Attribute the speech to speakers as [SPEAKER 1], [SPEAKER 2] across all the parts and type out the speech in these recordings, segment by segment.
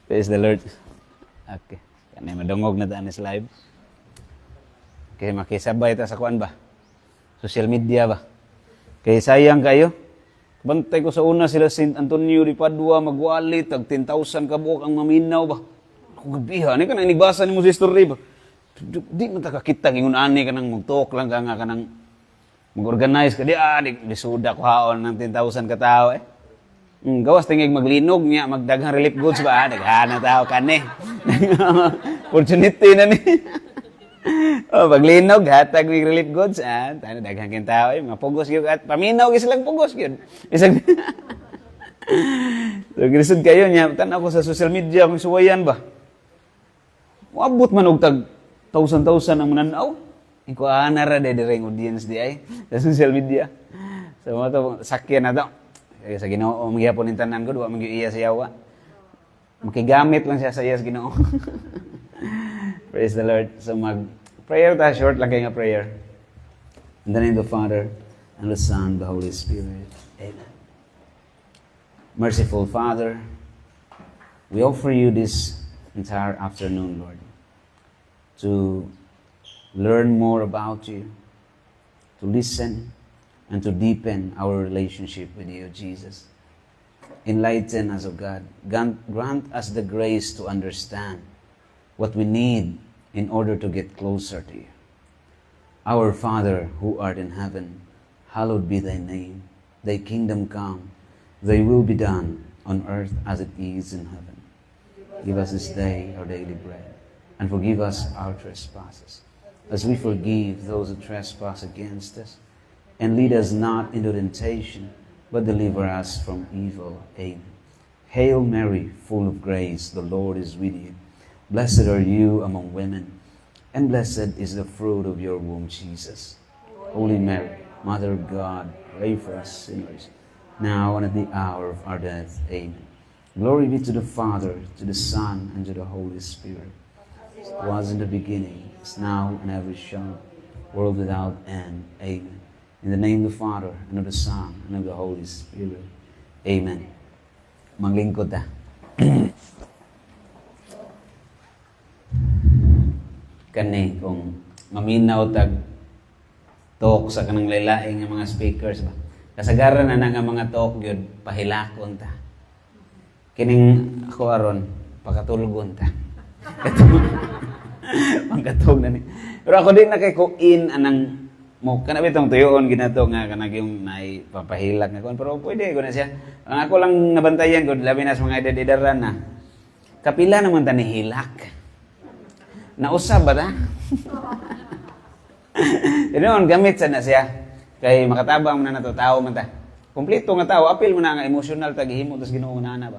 [SPEAKER 1] Praise the Lord. Okay. Kanay madungog na taan sa live. Okay, makisabay ta sa kuan ba? Social media ba? Kay sayang kayo. Bantay ko sa una sila St. Antonio de Padua magwali tag 10,000 ka buok ang maminaw ba. Ako gabiha ni kanang nibasa nimo sa story ba. Di man ta kakita ingon ani kanang magtalk lang ka nga kanang mag-organize ka di suda ko haon ng 10,000 ka tao eh. Gawas tingig maglinog niya magdaghang relief goods ba daghana tao kani. Opportunity na ni. Oh, paglinog hatag ng relief goods tano daghang kin tao mapugos gyud at paminaw gyud silang pugos gyud. Isang so grisud kayo nya tan-aw ko sa social media kung suwayan ba. Moabot man og tag 1,000 ang mananaw. Iko ana ra direng audience di ay sa social media. So mo to sakyan na to. Kaya sa Ginoo magyapon ning tanan ko wa man gyud iya sa yawa. Makigamit lang siya sa iya sa Ginoo. Praise the Lord. So prayer ta short lang kay nga prayer. In the name of the Father and the Son, the Holy Spirit. Amen. Merciful Father, we offer you this entire afternoon, Lord, to learn more about you, to listen, and to deepen our relationship with you, Jesus. Enlighten us, O God. Grant us the grace to understand what we need in order to get closer to you. Our Father, who art in heaven, hallowed be thy name. Thy kingdom come, thy will be done on earth as it is in heaven. Give us this day our daily bread, and forgive us our trespasses, as we forgive those who trespass against us. And lead us not into temptation, but deliver us from evil. Amen. Hail Mary, full of grace, the Lord is with you. Blessed are you among women, and blessed is the fruit of your womb, Jesus. Holy Mary, Mother of God, pray for us sinners, now and at the hour of our death. Amen. Glory be to the Father, to the Son, and to the Holy Spirit. As it was in the beginning, is now, and ever shall, world without end. Amen. In the name of the Father, and of the Son, and of the Holy Spirit. Amen. Maglingkod ta. Kani kung maminaw tag talk sa kanang lailaing nga mga speakers ba. Kasagaran na nga mga talk gyud pahilakon ta. Kining ako aron pakatulgon ta. Pangkatog na ni. Pero ako din na kay ko in anang mo kana bitong tuyoon ginato nga kanang yung nay papahilak nga kon pero pwede ko na siya. Ang ako lang nabantayan ko labi na sa mga edad-edaran na. Kapila naman ta ni hilak. Nausab ba ta? Yun, gamit sa na siya. Kay makatabang mo na to tao man ta. Kompleto nga tao, apil mo na nga emotional tagihimo tapos Ginoo na ba.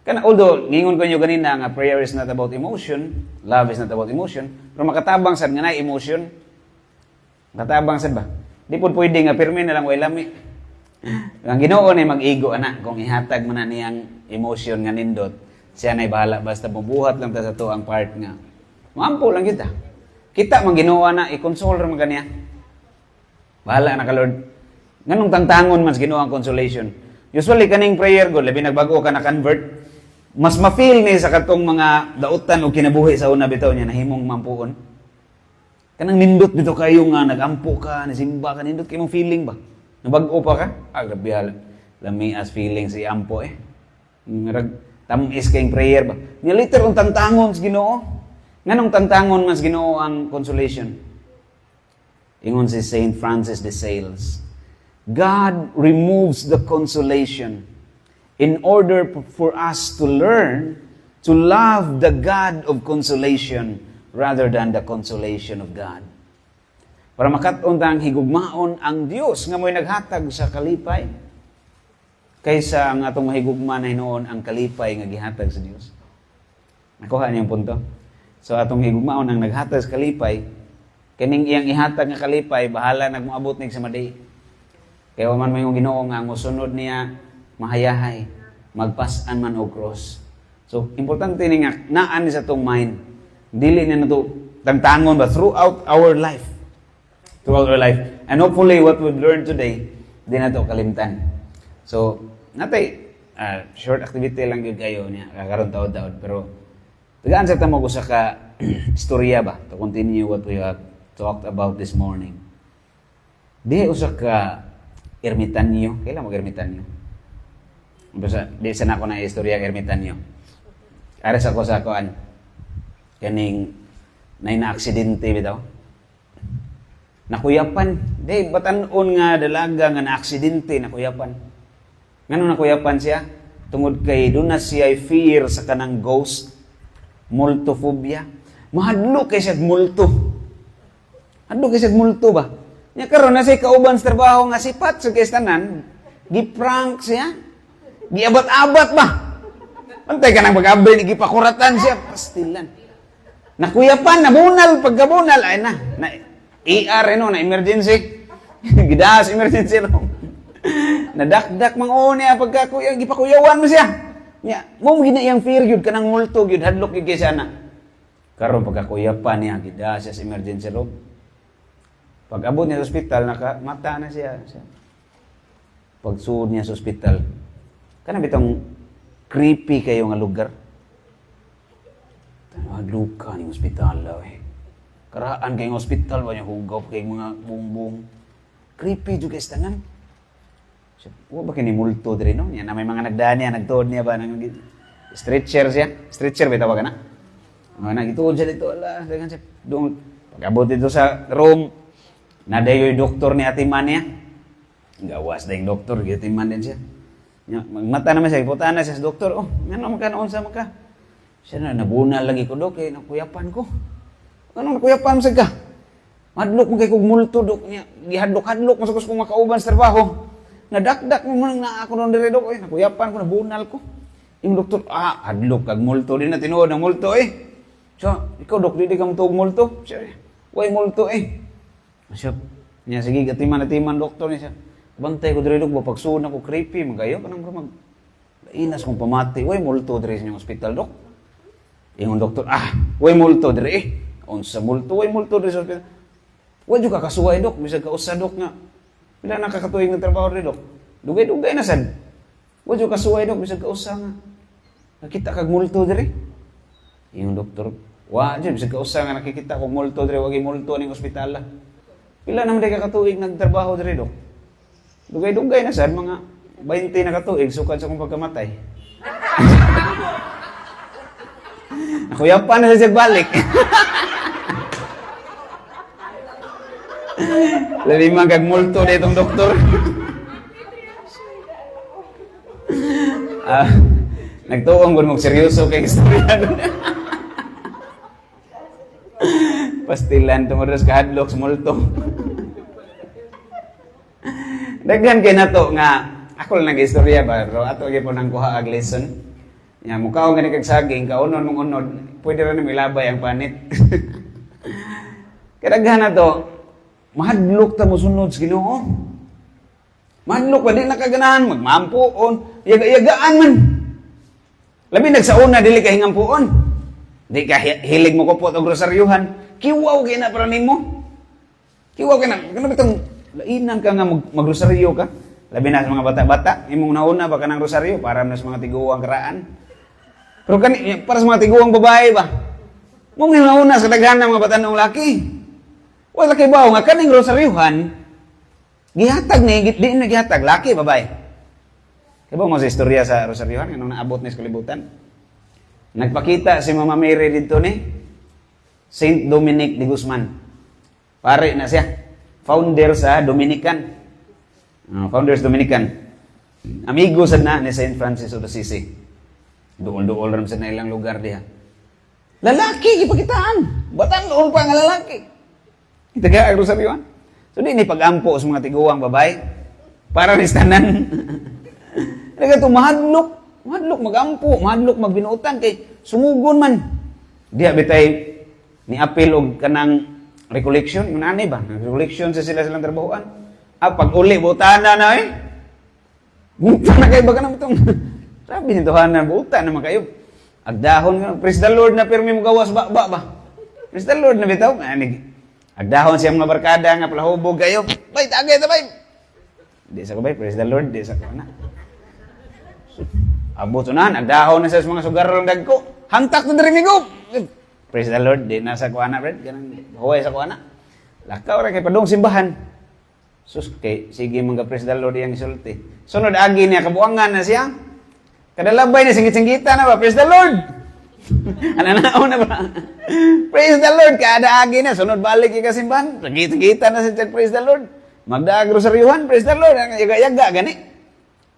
[SPEAKER 1] Kana although ningon ko niyo ganina nga prayer is not about emotion, love is not about emotion, pero makatabang sad nga na emotion. Makatabang sad ba? Di pud pwede nga pirmi na lang way lami. Ang Ginoo ni mag-igo ana kung ihatag man na niyang emotion nga nindot, siya nay bahala basta mabuhat lang ta sa to ang part nga. Maampo lang kita. Kita man Ginoo na i-console ra man kaniya. Bahala na ka Lord. Nganong tangtangon man sa Ginoo ang consolation. Usually kaning prayer god labi nagbago ka na convert, mas ma-feel ni sa katong mga dautan o kinabuhi sa una bitaw niya nahimong mampuon. Kanang nindot bitaw kayo nga nagampo ka, nasimba ka nindot kay mong feeling ba? Nabag-o pa ka? Grabe hala. Lami as feeling si ampo eh. Tamis kayong prayer ba? Nya later ang tangtangon sa Ginoo. Nganong tangtangon mas Ginoo ang consolation? Ingon si Saint Francis de Sales, God removes the consolation in order for us to learn to love the God of consolation rather than the consolation of God. Para makat-on tang higugmaon ang Dios nga mo'y naghatag sa kalipay kaysa ang atong mahigugma na hinoon ang kalipay nga gihatag sa Dios. Nakuha niyo ang punto? So atong higugmaon ang naghatag sa kalipay, kining iyang ihatag nga kalipay bahala nagmoabot nig sa maday. Kaya man may Ginoo nga mosunod niya mahayahay, magpas-an man og cross. So importante ni nga naan ni sa tong mind. Dili na nato tangtangon ba throughout our life. Throughout our life. And hopefully what we've learned today, di na to kalimtan. So natay short activity lang yun kayo niya, kakaroon taod-taod. Pero, tagaan sa tamo ko sa istorya ba, to continue what we have talked about this morning. Di usa ka ermitanyo, kailan mag-ermitanyo? Di sana ako na istorya ermitanyo. Aras ako sa kuan, kaning na-aksidente bitaw. Nakuyapan. Di, batanon nga dalaga nga na-aksidente, nakuyapan. Ngano nakuyapan siya? Tungod kay doon na siya fear sa kanang ghost, multophobia. Mahadlo kay siya multo. Hadlo kay siya multo ba? Nya karon na siya kauban sa trabaho nga sipat sa kaistanan, giprank siya. Giabat-abat ba? Pantay ka nang mag-abri, gipakuratan siya. Pastilan. Nakuyapan, nabunal, pagkabunal, ay na ER, na emergency. Gidas, emergency room. Nadakdak mga niya, gipakuyawan mo siya. Nya, mo gina iyang fear, yun ka nang multo, yun hadlok yun siya na. Karon pagkakuyapan niya, gidas siya sa emergency room. Pag abot niya sa ospital, nakamata na siya. Pagsuod niya sa ospital, kanang bitong creepy kayo nga lugar. Luka ng ospital eh. Karaan kayong ospital, ba niya hugop kayong mga bumbong. Creepy juga is tanan. Huwag ba kinimulto din, no? Yan na may mga nagdaan niya, nagtuod niya ba? Stretcher siya. Stretcher, may tawag ka na? Nagituod siya dito, ala. Doon, pag-abot dito sa room, nadayo yung doktor ni Atiman niya. Gawas na yung doktor, Atiman din siya. Magmata naman siya, iputaan na siya sa doktor. Oh, ano magkanoon sa maka? Siya na, nabunal lagi ko, dok, nakuyapan ko. Anong nakuyapan sa ka? Madlok mo kay kong multo, dok. Gihadlok-hadlok mo sa kung makauban sa trabaho. Nadakdak mo na ako noon dire, dok. Nakuyapan ko, nabunal ko. Yung doktor, hadlok kag multo. Di na tinuod ng multo So, ikaw, dok, di ka matuog multo? Siya, way multo Siya, niya, sige, atiman, doktor niya siya. Bantay ko dire, dok, pagsuod ako, creepy, magayo ka nang inas kong pamati. Way multo dire sa inyong hospital, dok. Yung doktor, way multo dire Unsa multo, way multo dire sa hospital. Way juga kasuway, dok. Bisag kausa, dok nga. Pila nakakatuig ng trabaho rin, dok. Dugay-dugay na sad. Way juga kasuway, dok. Bisag kausa nga. Nakita kag multo dire. Yung doktor, bisag kausa nga nakikita kog multo dire, wagi multo ning ospital. Pila naman day kakatuig nagtrabaho dire, dok. Dugay-dugay na sad, mga 20 na katuig, sukad sa kong pagkamatay. Nakuyapan na siya balik. Lalima kag multo na itong doktor. Nagtuong kung seryoso kay istorya. Pastilan tungod sa kahadlok sa multo. Daghan kay nato nga ako lang nag-istorya ba, pero ato gyud po nang kuha ag lesson. Nya mukaw nga kag saging kaunon mong unod, pwede ra ni milabay ang panit. Kadaghan na to, mahadlok ta mo sunod sa Ginoo. Mahadlok pa di nakaganahan magmampuon, yaga-yagaan man. Labi nagsauna dili ka hingampuon. Di ka hilig mo kupot og rosaryuhan, kiwaw kay na para nimo. Kiwaw kay na, kana bitong lainan ka nga magrosaryo ka. Labi na sa mga bata-bata, imong nauna ba kanang rosaryo para na sa mga tiguang karaan. Pero para sa mga tiguang babae ba? Mong nauna sa daghan ng mga batanong laki. Wala kay bawo nga kaning rosaryuhan, gihatag ni di na gihatag laki babae. Kay ba mo sa istorya sa rosaryuhan kanang naabot ni sa kalibutan. Nagpakita si Mama Mary dito ni Saint Dominic de Guzman. Pare na siya. Founder sa Dominican. Founders Dominican. Amigo sad na ni Saint Francis of Assisi. Duol-duol ram sa ilang lugar diha. Lalaki gipakitaan. Batan-on pa nga lalaki. Kita kaya ang rosaryuhan. So di ni pag-ampo sa mga tiguang babae para ni tanan. Nagato mahadlok magampo, mahadlok magbinuotan kay sumugon man. Diha bitay ni apil og kanang recollection, yung nanay ba? Recollection sa silang trabahoan. Pag uli, butana na Buta na kayo, baka naman itong sabi ni Tuhanan, buta naman kayo. Agdahon ka, praise the Lord na pirmi mo gawas ba? Praise the Lord na bitaw. Agdahon siya mga barkada nga palahubog kayo. Bay, tagay. Di sa ko bay, praise the Lord, di sa ko na. Abot unahan, nagdahon na sa mga sugarol dagko. Hantak na diri migo. Praise the Lord, di na sa kuana, Brad. Ganang huway sa kuana. Lakaw ra kay padung simbahan. Sus, kay sige mga praise the Lord yang isulti. Sunod agi niya, kabuangan na siya. Kadalabay na, singgit-singgita na ba? Praise the Lord! Ananaon na ba? Praise the Lord! Kada agi na, sunod balik yung kasimbahan. Singgit-singgita na siya, praise the Lord. Magdaag rosaryuhan, praise the Lord. Yaga-yaga, gani.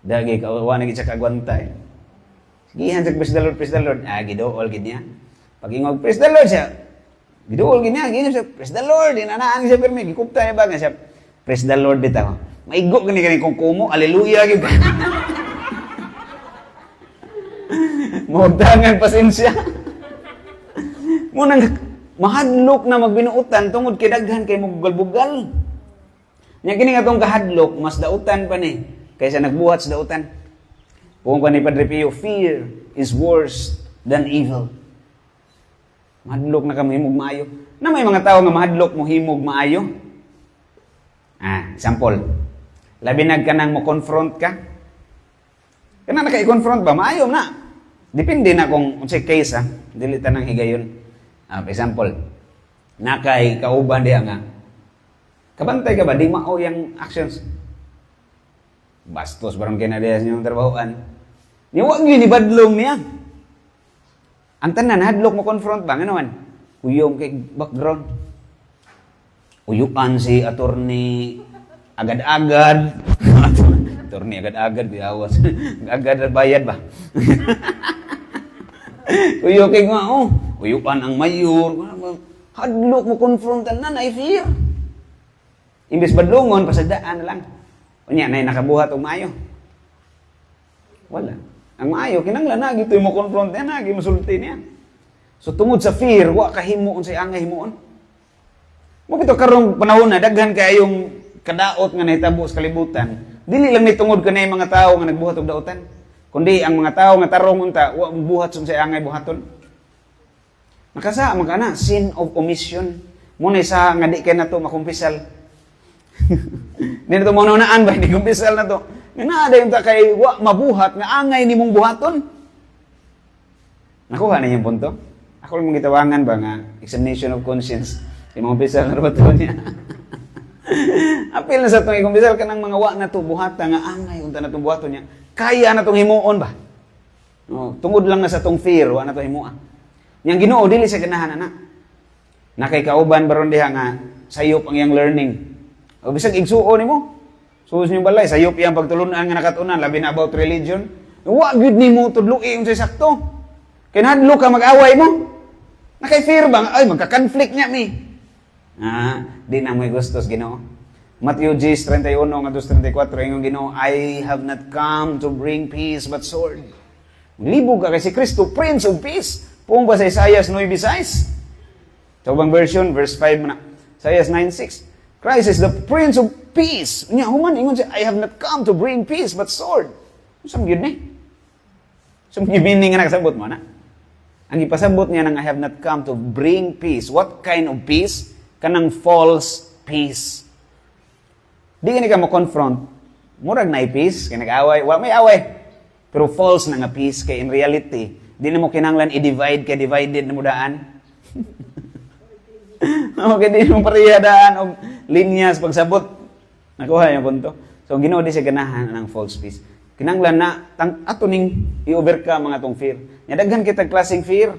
[SPEAKER 1] Dagi, kawawa na siya kagwanta eh. Sigihan siya, praise the Lord. Gidool, gid niya. Pag ingog, praise the Lord siya. Gidool, gid niya. Gino siya, praise the Lord. Inanaan siya, pero may gikupta niya ba? Siya, praise the Lord, bitaw. Maigo gani kung kumo, hallelujah, gid. Magdangan pasensya. Munang mahadlok na magbinuutan tungod kay daghan kay mugal-bugal. Nya kini nga tong kahadlok mas dautan pa ni kaysa nagbuhat sa dautan. Kung pa ni Padre Pio, fear is worse than evil. Mahadlok na kami himog maayo. Na may mga tao nga mahadlok mo himog maayo. Example. Labi nagkanang mo confront ka. Kana na kay confront ba maayo na. Depende na kung unsay case dili tanang higayon. For example, nakay kauban diha nga. Kabantay ka ba di mao yang actions? Bastos barang kay na diha sa inyong trabahoan. Ni wa gyud ni badlong niya. Ang tanan hadlok mo confront ba nganoman? Kuyong kay background. Uyuan si attorney agad-agad. Attorney agad-agad biawas. Agad bayad ba? Kuyo kay nga, uyupan ang mayor. Hadlok mo konfrontan na, fear. Imbes badlongon, pasadaan na lang. Kunya, na nakabuhat o maayo. Wala. Ang maayo, kinanglan na, gito mo konfrontan na, gimusulti niya. So, tungod sa fear, wa kahimuon sa angay himuon. Mo bito karong panahon na, daghan kayong kadaot nga nahitabo sa kalibutan. Dili lang ni tungod kanay mga tao nga nagbuhat og daotan. Kundi ang mga tao nga tarong unta wa buhat sung say angay buhaton. Nakasa man kana sin of omission. Mo na sa nga di kay nato makumpisal. Ni nato mo naan ba di kumpisal na to. Nga ada yung ta kay wa mabuhat nga angay nimong buhaton. Nakuha na yung punto. Ako lang gitawangan ba nga examination of conscience. Imong kumpisal na ba to niya. Apil na sa itong ikumbisal ka ng mga wa na ito, buhata nga angay, unta na itong buhato niya. Kaya na itong himuon ba? Tungod lang na sa itong fear, wa na itong himuon. Yang Ginoo, dili siya ganahan na. Nakay kauban baron diha nga, sayop ang iyang learning. O bisag igsuon ni mo. Suos niyo balay, sayop iyang pagtulunan nga nakatunan, labi na about religion. Wa gyud nimo tudluki unsay sakto. Kinahadlo ka mag-away mo. Nakay fear ba? Ay, magka-conflict niya mi. Di na may gustos Ginoo. Matthew 31 nga 34 ingon Ginoo, I have not come to bring peace but sword. Libog ka kay si Kristo, Prince of Peace. Pung ba sa Isaiah 9:6? Tawang version verse 5 na. Isaiah 9:6. Christ is the Prince of Peace. Nya human ingon siya, I have not come to bring peace but sword. Saan gyud ni? Saan gyud meaning nga nakasabot mo na? Ang ipasabot niya nang I have not come to bring peace. What kind of peace? Kanang false peace. Di ka mo confront. Murag na peace, kaya nag-away. Wa may away. Pero false na nga peace, kaya in reality, di na mo kinanglan i-divide, kaya divided na mo daan. Okay, di mo parehadaan o linyas pagsabot. Nakuha yung punto. So, Ginoo di siya ganahan ng false peace. Kinanglan na, ato ning i-overcome mga tong fear. Nyadaghan kita klaseng fear.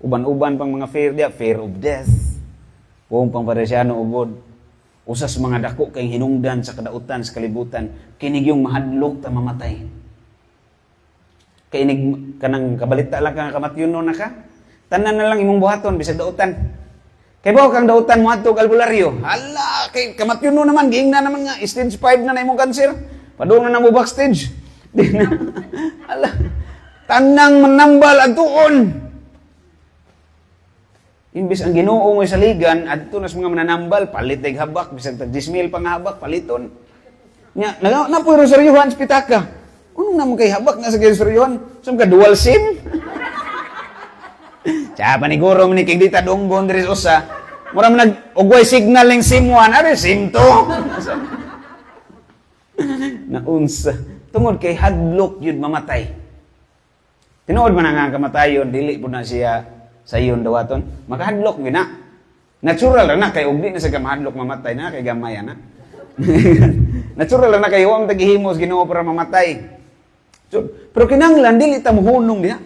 [SPEAKER 1] Uban-uban pang mga fear dia, fear of death. Kung pang Parisiano ugod, usas mga dako kay hinungdan sa kadautan sa kalibutan, kinig yung mahadlok ta mamatay. Kay inig kanang kabalita lang kang kamatyon na ka. Tanan na lang imong buhaton bisag dautan. Kay bawo kang dautan mo adto albularyo. Hala, kay kamatyon no naman giing na naman nga stage 5 na imong cancer. Padung na mo backstage. Di na. Hala. Tanang manambal adtuon. Imbis ang Ginoo mo sa ligan, adto nas mga mananambal, palit ay habak, bisag tag 10,000 pang habak, paliton. Nya, na po rosaryuhan sa pitaka. Unong naman kay habak nga sa rosaryuhan? Saan ka, dual SIM? Tsaka paniguro mo ni kay dita donggon diri usa. Mura mo nag-ugway signal ng SIM 1, ari SIM 2. Naunsa. Tungod kay hadlok yun mamatay. Tinuod man nga ang kamatayon, dili po na siya sa iyon dawaton. Makahadlok yun na. Natural na kay ugdi na sa kamahadlok mamatay na, kay gamay na. Natural na kay huwag tagihimos Ginoo para mamatay. So, pero kinanglan, dili ta muhunong niya.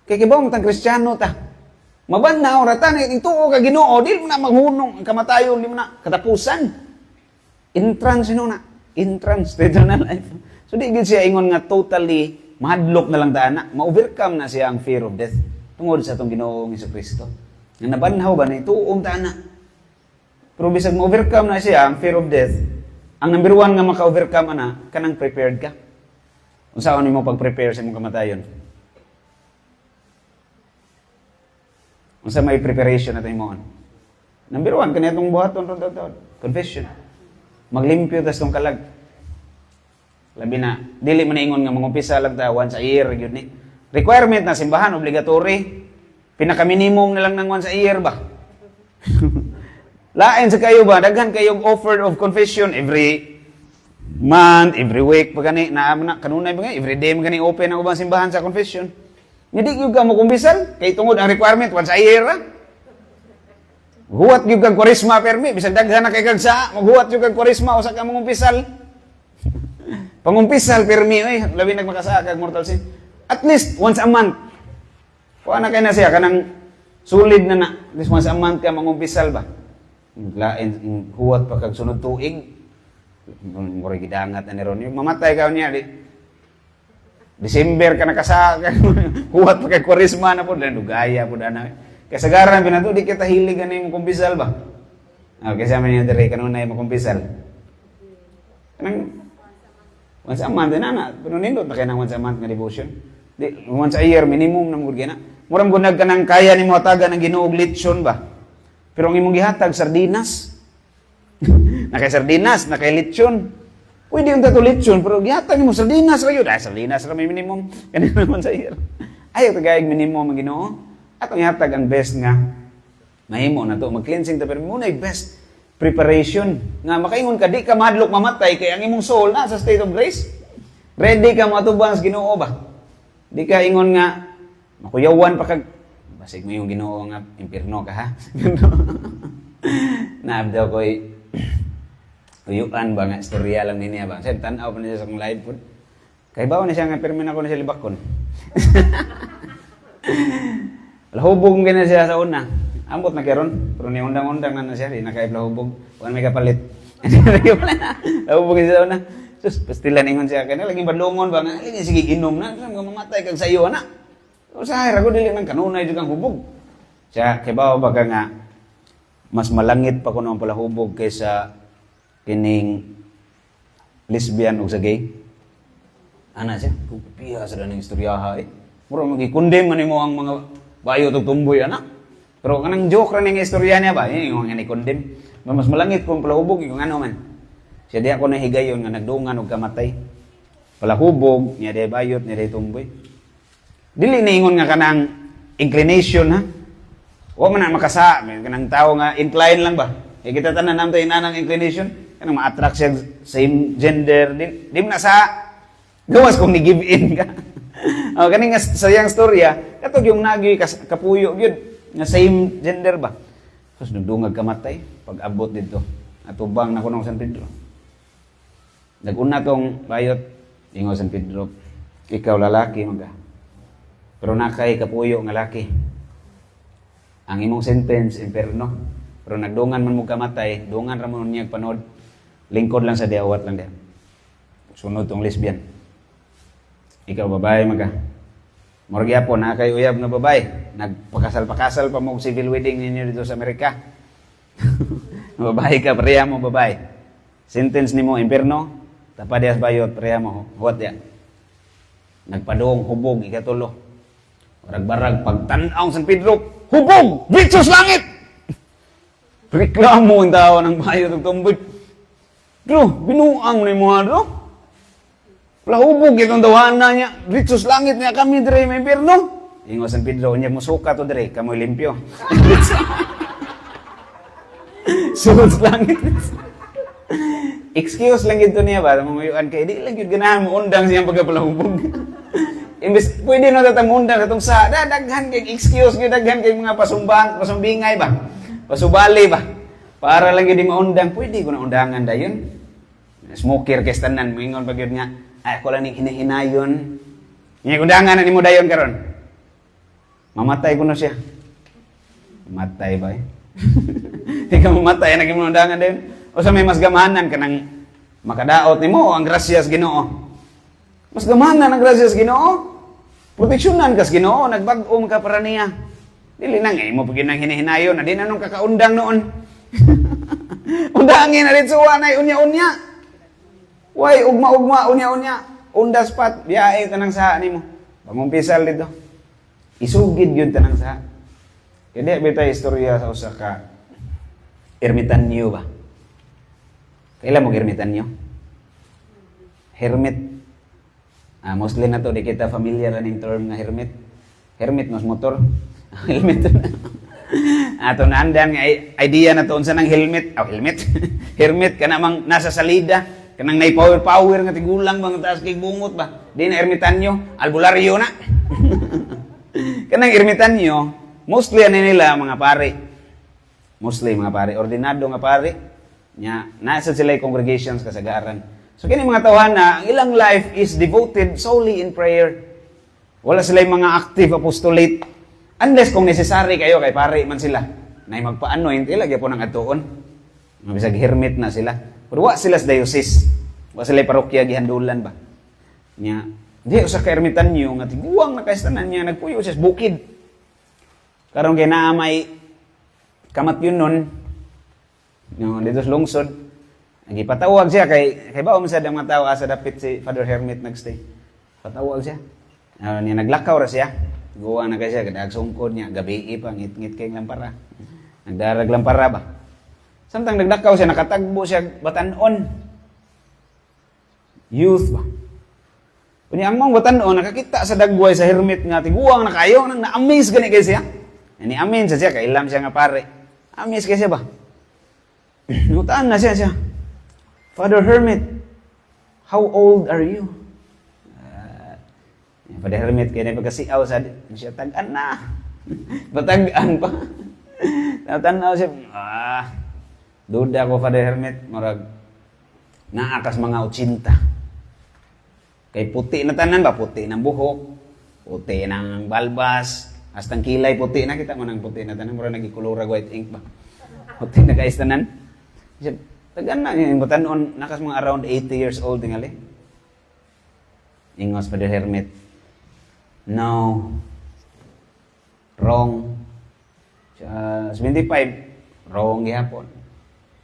[SPEAKER 1] Kay kibaw matang Kristiyano ta. Mabanaw rata na ituo ka Ginoo, dili mo na maghunong ang kamatayon, di mo na katapusan. Entrance na. Entrance to eternal life. So di gid siya ingon nga totally mahadlok na lang daan na. Ma-overcome na siya ang fear of death. Tungod sa itong Ginoong Jesucristo. Nga nabanhaw ba na ituong daan na. Pero bisag ma-overcome na siya ang fear of death, ang number one nga maka-overcome na, kanang prepared ka. Kung saan mo pag-prepare sa mong kamatayon. Kung saan may preparation natin mo. Number one, kanina itong buhaton, confession. Maglimpyo tas itong kalag. Labi na, dili man ingon nga mangumpisa lang ta once a year, yun ni. Requirement na simbahan, obligatory. Pinaka-minimum na lang ng once a year ba? Lain sa kayo ba? Daghan kayong offer of confession every month, every week, pag gani, kanunay ba nga, every day magani open ang ubang simbahan sa confession. Hindi yung ka mo kumbisan, kay tungod ang requirement, once a year ha? Maghuwat yung kag kwarisma permi, bisag daghan na kay kagsa, maghuwat yung kag kwarisma, usa ka mangumpisal. Pangumpisal permi, labi nagmakasa kag mortal sin. At least, once a month. Kuha na kayo na siya, kanang solid na. At least once a month ka mangumpisal ba? Lain, huwat pa kag sunod tuig. Murag gidangat na niron. Yung mamatay ka niya, December ka nakasaka, huwat pa kay kwarisma na po, dugaya po na. Kasagaran pinato, di kita hilig na yung kumpisal ba? Kasi amin yung dire, kanunay mo kumpisal. Kanang, once a month, pero nindot na kayo ng once a month nga devotion. Once a year, minimum na mga gina. Murang gunag ka ng kaya ni mo hataga ng Ginoog lechon ba? Pero ang imong gihatag, sardinas. Nakay sardinas, nakay lechon. Pwede yung tato lechon, pero gihatag mo sardinas rayo. Dahil sardinas ra may minimum. Kanina naman sa year. Ayaw tagayag minimum ang Ginoo. At ang ihatag ang best nga, mahimo na to. Mag-cleansing ta, pero muna yung best preparation. Nga makaingon ka, di ka madlok mamatay, kaya ang imong soul na sa state of grace. Ready ka matubang sa Ginoo ba? Di ka ingon nga, makuyawan pa kag, basig mo yung Ginoo nga, impirno ka ha? Naabdaw ko'y, uyuan ba nga, istorya lang niya ba? Sabi, tanaw pa na siya sa kong live po. Kaya bawa na siya nga, permin ako na siya libakon. Lahubog mo na siya sa una. Ambot na keron, pero ni undang-undang na siya, di nakaip-lahubog. Huwag may kapalit. Lahubog siya sa una. Sus, pastilan ingon siya. Kaya laging badlungon ba? Laging sige inom na. Saan ka mamatay kag sa iyo, na? O sa hayra ko, dili man kanunay dyan kang hubog. Siya, kaya bawa ba ka nga, mas malangit pa ko naman pala hubog kaysa kining lesbian o sa gay. Ana siya, kupiya sa daning istoryaha eh. Mura magikundem man mo ang mga bayo tog tumboy ana. Pero kanang joke ra ning istorya niya ba? Yung nga ni-condemn. Mas malangit kung palahubog yung ano man. Siya di ako nahigayon nga nagdungan og kamatay. Palahubog niya di bayot niya di tumboy. Dili na ingon nga kanang inclination ha. Wa man na makasa kanang tao nga incline lang ba? E kita tanan namto inanang inclination kanang ma-attract siya same gender di mo na sa gawas kung ni-give in ka. Kaning nga sayang storya, katog yung nagi kapuyo gyud nga same gender ba. Sus nagdungag kamatay pag abot dito. Atubang na kuno San Pedro. Naguna tong bayot ingo San Pedro. Ikaw lalaki maga. Pero nakay kapuyo nga laki. Ang imong sentence imperno. Pero nagdungan man mo kamatay, dungan ra mo niya panod. Lingkod lang sa diawat lang dia. Sunod tong lesbian. Ikaw babae maga. Morgi po na kay uyab nga babae. Nagpakasal-pakasal pa mo civil wedding ninyo dito sa Amerika. Babae ka, pareha mo babae. Sentence nimo imperno, tapadias bayot pareha mo huwat ya. Nagpadong hubog ikatulo. Barag-barag pagtan-aw San Pedro, hubog! Bitsos langit! Reklamo ang tao ng bayot ug tumboy. Bro, binuang ni mo ha, lahubog itong dawana niya. Ritsos langit niya kami dire may impierno. Ingo San Pedro niya musuka to dire kamoy limpyo. Sus langit. excuse lang ito niya ba, mamuyuan kay, di lang yun ganahan mo, undang siyang pagkapalahubog. Imbes, pwede na tatamundang itong sa, daghan kay excuse, daghan kay mga pasumbingay ba, pasubali ba, para lang yun di maundang, pwede ko na undangan da yun. Smoker kay tanan, moingon pag yun nga, ay ako lang hinahinayon. Nga undangan na ni mo dayon karon. Mamatay ko na siya. Matay ba eh? Di ka mamatay, naging mo undangan dayon. O sa may mas gamahanan ka nang makadaot ni mo, ang grasyas Ginoo. Mas gamahanan ang grasyas Ginoo. Proteksyonan kas Ginoo, nagbag-om ka para niya. Dili na nga, mo pagin ang hinahinayon, na di na nung kakaundang noon. Undangin na rin suwa na unya-unya. Way, ugma-ugma, unya-unya. Undas pat, biyae tanang saha ni mo. Pangumpisal dito. Isugid yun tanang saha. Kaya di bita istorya sa usa ka ermitanyo ba? Kailan mo ermitanyo? Hermit. Mostly na to, di kita familiar aning term nga hermit. Hermit mas motor. Helmet na. Ato na andan nga idea na to unsa nang helmet. Helmet. Hermit ka namang nasa salida. Kanang nay power nga tigulang bang taas kay bungot ba. Di na ermitanyo, albularyo na. Kanang ermitanyo, mostly ano nila mga pare. Mostly mga pare, ordinado nga pare. Nya nasa sila congregations kasagaran. So kini mga tawhana, ang ilang life is devoted solely in prayer. Wala sila mga active apostolate. Unless kung necessary kayo kay pare man sila. Nay magpaanoint ila gyud po nang atuon. Mabisag hermit na sila. Pero wa sila sa diocese. Wa sila parokya gihandulan ba. Nya di usa ka ermitanyo nga tiguang na kaistanan niya nagpuyo sa bukid. Karon kay naa may kamat yun nun. No, dito sa lungsod. Nagipatawag siya kay bao man sa mga tao asa dapit si Father Hermit nagstay. Patawag siya. Niya naglakaw ra siya. Guwa na kay siya kadag sungkod niya gabi pa ngit-ngit kay lampara. Nagdarag lampara ba. Samtang nagdakaw siya nakatagbo siya batanon. Youth ba. Unya ang mga batanon nakakita sa dagway sa hermit nga tiguang na kayo nang na-amaze gani kay siya. Ani amin sa siya kay ilam siya nga pare. Amaze kay siya ba. Nutaan na siya. Father Hermit, how old are you? Father Hermit, kaya na pagkasiaw sa siya, tag-an na. Batag-an pa. Natanaw siya, duda ko Father Hermit, marag, naakas mga 80. Kay puti na tanan ba? Puti ng buhok, puti ng balbas, hasta ang kilay puti na, kita mo ng puti na tanan, mura nagikulura white ink ba? Puti na kais tanan. Siya, tagan na, yung batanon, nakas mga around 80 years old, tingali. Ingos Father Hermit, no, wrong. 75, wrong gihapon.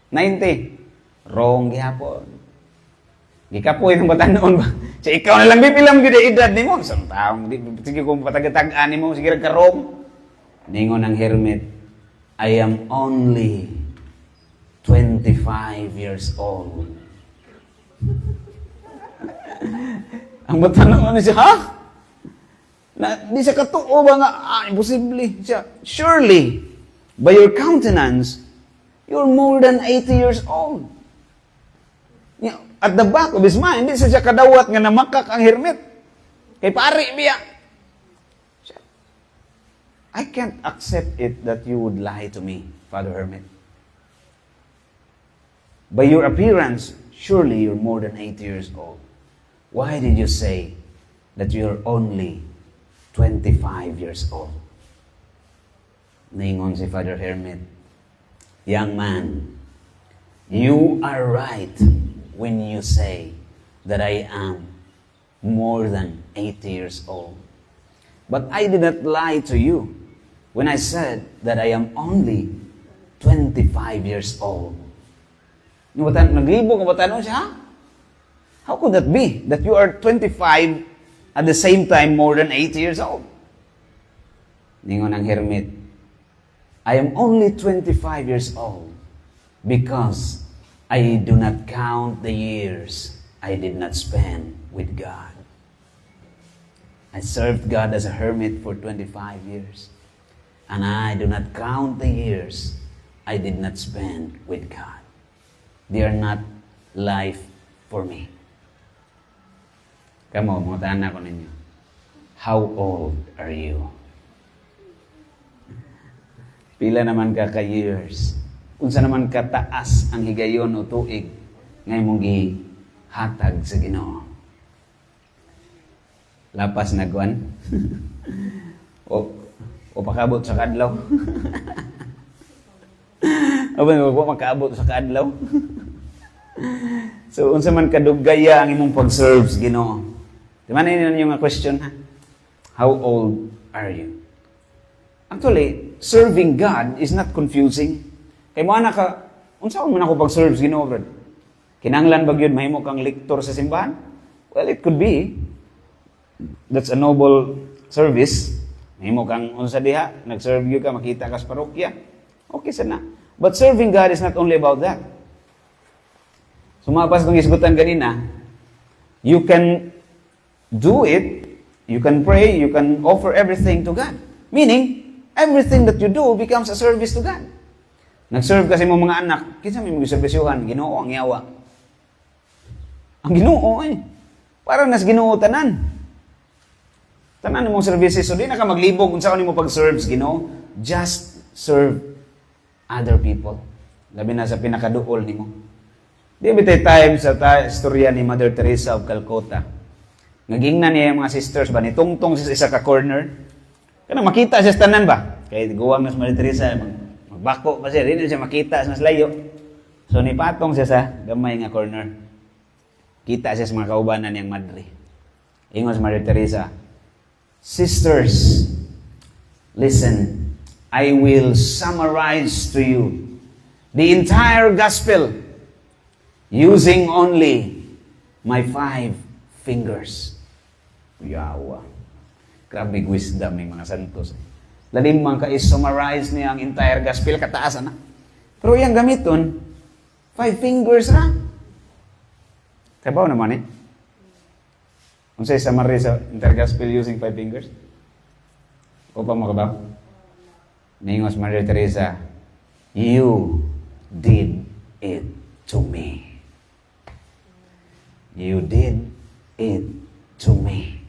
[SPEAKER 1] 90, wrong gihapon. Gikapoy ng batanon ba? So ikaw na lang bipilang gid edad nimo. Sa taong sige kung patag-tag-an nimo sige ka wrong. Ningon ang hermit, I am only 25 years old. Ang batanon siya, ha? Na, di siya katuo ba nga, imposible siya. Surely, by your countenance, you're more than 80 years old. At the back of his mind, hindi siya kadawat nga namakak ang hermit. Kay pari biya. I can't accept it that you would lie to me, Father Hermit. By your appearance, surely you're more than 80 years old. Why did you say that you're only 25 years old? Ningon si Father Hermit, young man, you are right when you say that I am more than 80 years old. But I did not lie to you when I said that I am only 25 years old. Naglibo ka batanon siya, ha? How could that be? That you are 25 at the same time more than 80 years old? Ningon ang hermit, I am only 25 years old because I do not count the years I did not spend with God. I served God as a hermit for 25 years. And I do not count the years I did not spend with God. They are not life for me. Kamo, mga tanan ko ninyo. How old are you? Pila naman ka years? Unsa naman kataas ang higayon o tuig ngay mong gihatag sa Ginoo? Lapas na guwan? o pakabot sa kadlaw? O ba makaabot sa kadlaw? So, unsa man kadugaya ang imong pag-serve sa Ginoo? Di man ninyo nga question, ha? How old are you? Actually, serving God is not confusing. Kay mo ana ka, unsa man ako pag-serve sa Ginoo, brad? Kinahanglan ba gyud mahimo kang lektor sa simbahan? Well, it could be. That's a noble service. Mahimo kang unsa diha, nag-serve gyud ka, makita ka sa parokya. Okay sana. But serving God is not only about that. Sumapas kong isgutan kanina, you can do it, you can pray, you can offer everything to God. Meaning, everything that you do becomes a service to God. Nag-serve kasi mo mga anak, kinsa may mag-servisyohan, Ginoo ang yawa. Ang Ginoo eh. Parang nas Ginoo tanan. Tanan mong services. So di na ka maglibog kung saan mo pag-serve Ginoo. Just serve other people. Labi na sa pinakaduol nimo. Di bitay time sa istorya ni Mother Teresa of Calcutta. Nagingnan niya yung mga sisters ba, nitungtong siya sa isa ka corner. Kaya makita siya sa tanan ba? Kaya guwang na sa Mother Teresa, magbako pa siya, rin siya makita sa mas layo. So nipatong siya sa gamay nga corner. Kita siya sa mga kaubanan niyang madre. Ingon sa Mother Teresa, sisters, listen, I will summarize to you the entire gospel using only my 5 fingers. Yawa. Grabe wisdom ng mga santos. Lalim man ka is-summarize niya ang entire gospel, kataas na. Pero yung gamiton, 5 fingers na. Kabaw naman eh. Kung sa'yo summary sa entire gospel using 5 fingers? O pa mo kabaw? Ningos Maria Teresa, you did it to me. You did it to me.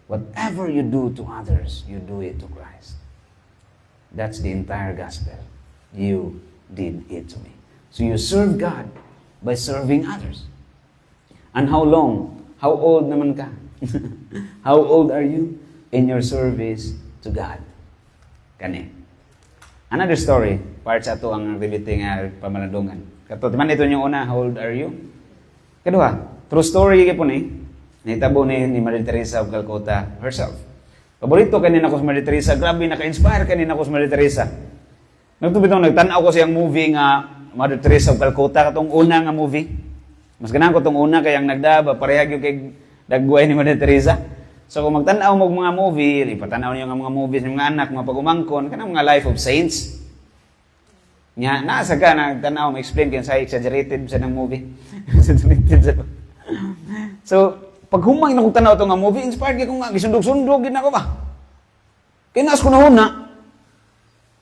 [SPEAKER 1] Whatever you do to others, you do it to Christ. That's the entire gospel. You did it to me. So you serve God by serving others. And how long? How old naman ka? How old are you in your service to God? Kani. Another story, part sa ito ang activity nga pamalandungan. Kato, timan ito yung una, how old are you? Kedua, true story po ni, nahitabo ni Mother Teresa of Calcutta herself. Paborito kanina ko sa Mother Teresa, grabe naka-inspire kanina ko sa Mother Teresa. Nagtanaw ko siyang movie nga Mother Teresa of Calcutta, katong una nga movie. Mas ganahan ko itong una, kayang nagdaba, parehag yung kay dagway ni Mother Teresa. So kung magtanaw mo mga movie, ipatanaw niyo nga mga movies ng mga anak, mga pag-umangkon, kanang mga Life of Saints. Nya, nasa ka, nagtanaw, ma-explain kaya sa exaggerated sa ng movie. So, pag humang na kong tanaw ito nga movie, inspired ka kong nga, gisundog-sundog, gina ko ba? Kaya naas ko na una,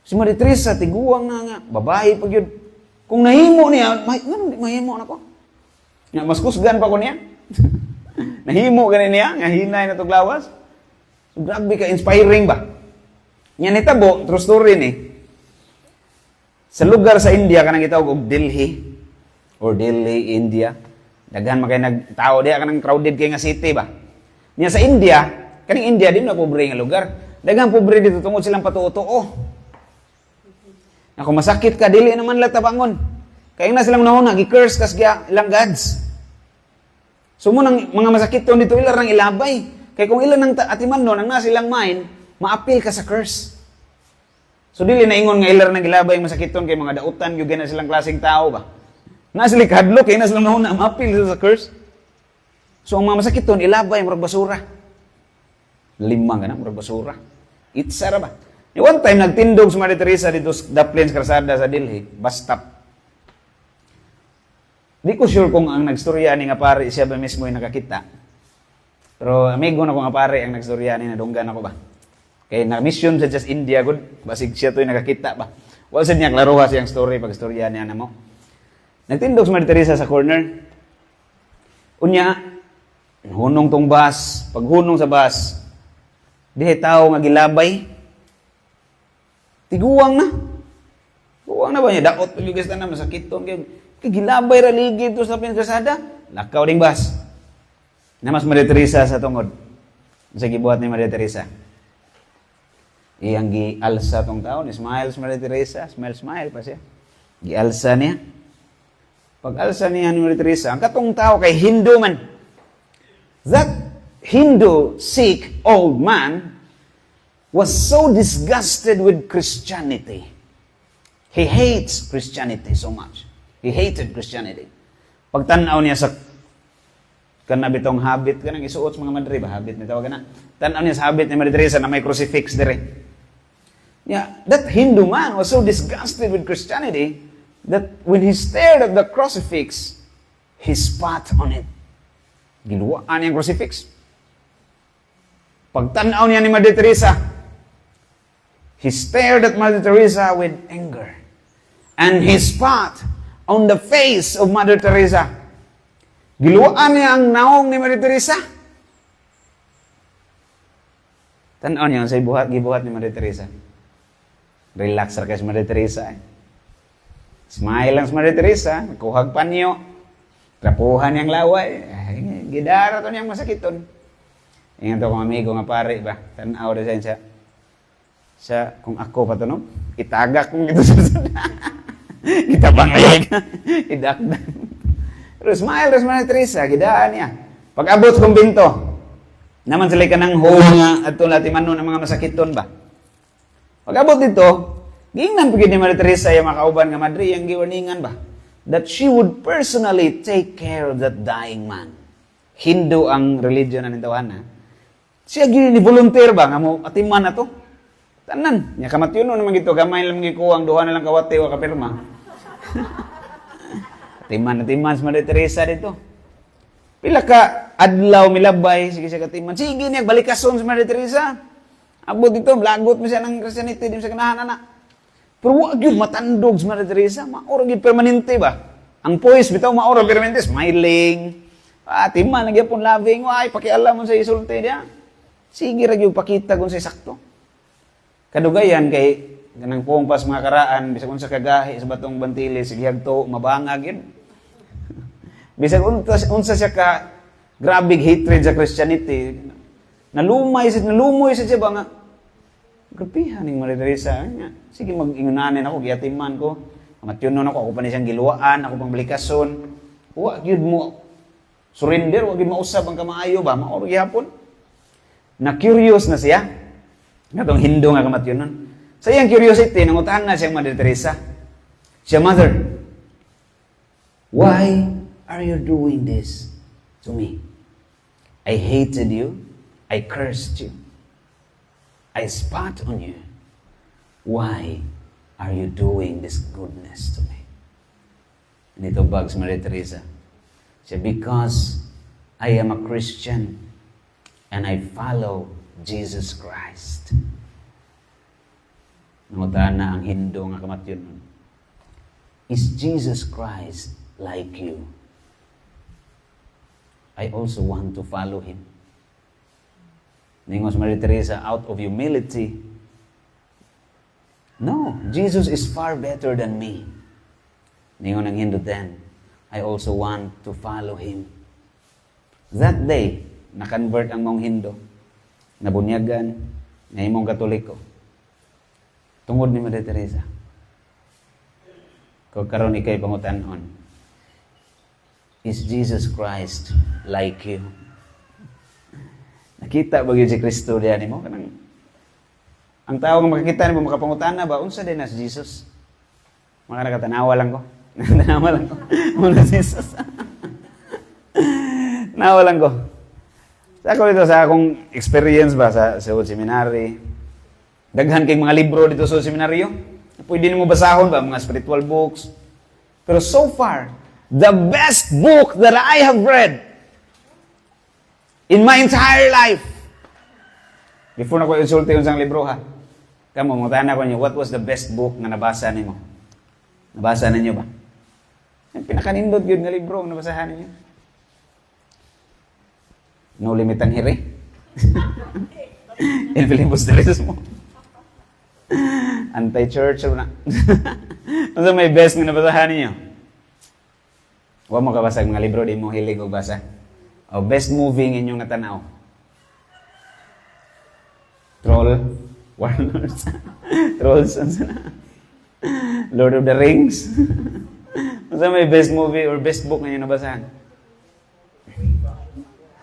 [SPEAKER 1] si Mother Teresa, tiguang na nga, babae pag yun. Kung nahimo niya, mahimo na ko. Nga, mas kusgan pa ko niya. Nahimo ganin niya, nga hinay na itong lawas. So, grabe ka, inspiring ba? Nga nitabo, true story ni, sa lugar sa India, kanang itawag og Delhi, or Delhi, India, daghan makay nagtao diya, kanang crowded kay nga city ba? Nya sa India, kaning India, din na pobre nga lugar. Daghan pobre dito, tungod silang patuo-tuo. Ako masakit ka, dili naman lang tabangon. Kaya na silang nahuna, gi-curse kas ilang gods. So munang mga masakit to dito, ilang rang ilabay. Kaya kung ilan ng atiman no, nang nasa ilang mind, ma-appeal ka sa curse. So dili na ingon nga ilar nang ilabay masakiton kay mga dautan gyud na silang klaseng tao ba. Na sila kadlo kay na silang nahuna maapil sa curse. So ang mga masakiton ilabay murag basura. Lima ka na murag basura. Itsa ra ba. One time nagtindog si Mother Teresa dito sa Daplins Karsada sa Delhi, bus stop. Di ko sure kung ang nagstorya ni nga pare siya ba mismo yung nakakita. Pero amigo na ko nga pare ang nagstorya ni nadunggan ako ba. Kaya na-mission sa just India, good. Basig siya ito'y nakakita ba. Wala sa niya, klaruha siyang story, pag-storya niya na mo. Nagtindog si Maria Teresa sa corner. Unya, hunong tong bus. Pag hunong sa bus, dihay tao nga gilabay. Tiguwang na. Tiguwang na ba niya? Daot pag yung na masakiton. Kaya gilabay raligi ito sa pinakasada. Lakaw ding bus. Namas Maria Teresa sa tungod. Sa gibuhat ni Maria Teresa. Iyang gialsa tong tao ni Smiles Maria Teresa. Smile pa siya. Gialsa niya. Pag alsa niya ni Maria Teresa, ang katong tao kay Hindu man. That Hindu Sikh old man was so disgusted with Christianity. He hates Christianity so much. He hated Christianity. Pag tanaw niya sa kanabitong habit, kanang isuot sa mga madre ba? Habit, may tawag na. Tanaw niya sa habit ni Maria Teresa na may crucifix dire. Yeah, that Hindu man was so disgusted with Christianity that when he stared at the crucifix, he spat on it. Giluwaan niya ang crucifix. Pagtanaw niya ni Maria Teresa, he stared at Maria Teresa with anger. And he spat on the face of Mother Teresa. Giluwaan niya ang naong ni Maria Teresa. Tanaw niya sa gibuhat ni Maria Teresa. Relax ra kay si Maria Teresa. Smile lang si Maria Teresa, kuhag panyo, trapuhan niyang laway, gidara to niyang masakiton. Ingan to kong amigo nga pare ba, tanaw na siya, kung ako pa to no, itagak kong ito sa itabangay ka, idakdan. Pero smile si Maria Teresa, gidaan niya. Pag abot kong binto, naman sila ka ng nga at tulatimanon ng mga masakiton ba. Pag abot dito, gingnan pagid ni Maria Teresa yung makauban nga madre, yung giwarningan ba? That she would personally take care of that dying man. Hindu ang religion na nintawan ha. Siya gini-volunteer ba nga mo atiman na to? Tanan, niya kamatyon no naman gito, gamay lang gikuwang, duha na lang kawate o kapirma. atiman si Maria Teresa dito. Pila ka adlaw milabay, sige siya katiman. Sige niya, balikason si Maria Teresa. Abot dito, blagot mo siya ng Christianity, di mo siya kanahan na. Pero wag yung matandog si Maria Teresa, maura yung permanente ba? Ang poise, bitaw maura permanente, smiling. Timan, nagyapon loving, ay, pakialam mo sa isulti niya. Sige, yung pakita kung sa sakto. Kadugayan kay ganang pong pas mga karaan, bisag unsa kagahi sa batong bantili, sige hagto, mabangag yun. Bisag unsa siya ka grabing hatred sa Christianity, nalumoy siya ba nga, grabihan ng Maria Teresa. Sige, mag-ingunanin ako, giyatiman ko. Matyonon ako pa niya siyang giluwaan, ako pang balikason. Huwag yun mo surrender, huwag yun mausap ang kamaayo ba? Mauro gihapon. Na-curious na siya. Natong Hindu nga kamatyonon. Sa iyang curiosity, nangutahan na siyang Maria Teresa. Siya, Mother, why are you doing this to me? I hated you. I cursed you. I spat on you. Why are you doing this goodness to me? And ito bags Maria Teresa. Siya, because I am a Christian and I follow Jesus Christ. Nangutaan na ang Hindu nga kamatyon nun. Is Jesus Christ like you? I also want to follow Him. Ningos Maria Teresa, out of humility, no, Jesus is far better than me. Ningon ang Hindu then, I also want to follow Him. That day, na-convert ang mong Hindu, nabunyagan, na imong Katoliko. Tungod ni Maria Teresa. Kung karon ikay pangutanon, is Jesus Christ like you? Nakita ba yun si Kristo diyan mo? Kanang ang tao nga makakita ni mo makapangutana ba unsa din na si Jesus? Mga nakatanawa lang ko. Tanawa lang ko. Muna si Jesus. Nawa lang ko. Sa ako dito sa akong experience ba sa seminary. Daghan kay mga libro dito sa seminaryo. Pwede nimo basahon ba mga spiritual books. Pero so far, the best book that I have read in my entire life. Before na ko insulti unsang libro ha. Kamo mo tana ko niyo, what was the best book na nabasa nimo? Nabasa ninyo ba? Ang pinakanindot yun nga libro ang nabasahan niyo. No Limit ang Hiri. Infilibusterismo. Anti-church na. Ano may best nga nabasahan niyo? Huwag mo kabasa mga libro, di mo hilig o basa. O best movie ng inyong natanaw. Troll. Warners. Trolls. Lord of the Rings. Ano may best movie or best book na inyong nabasahan?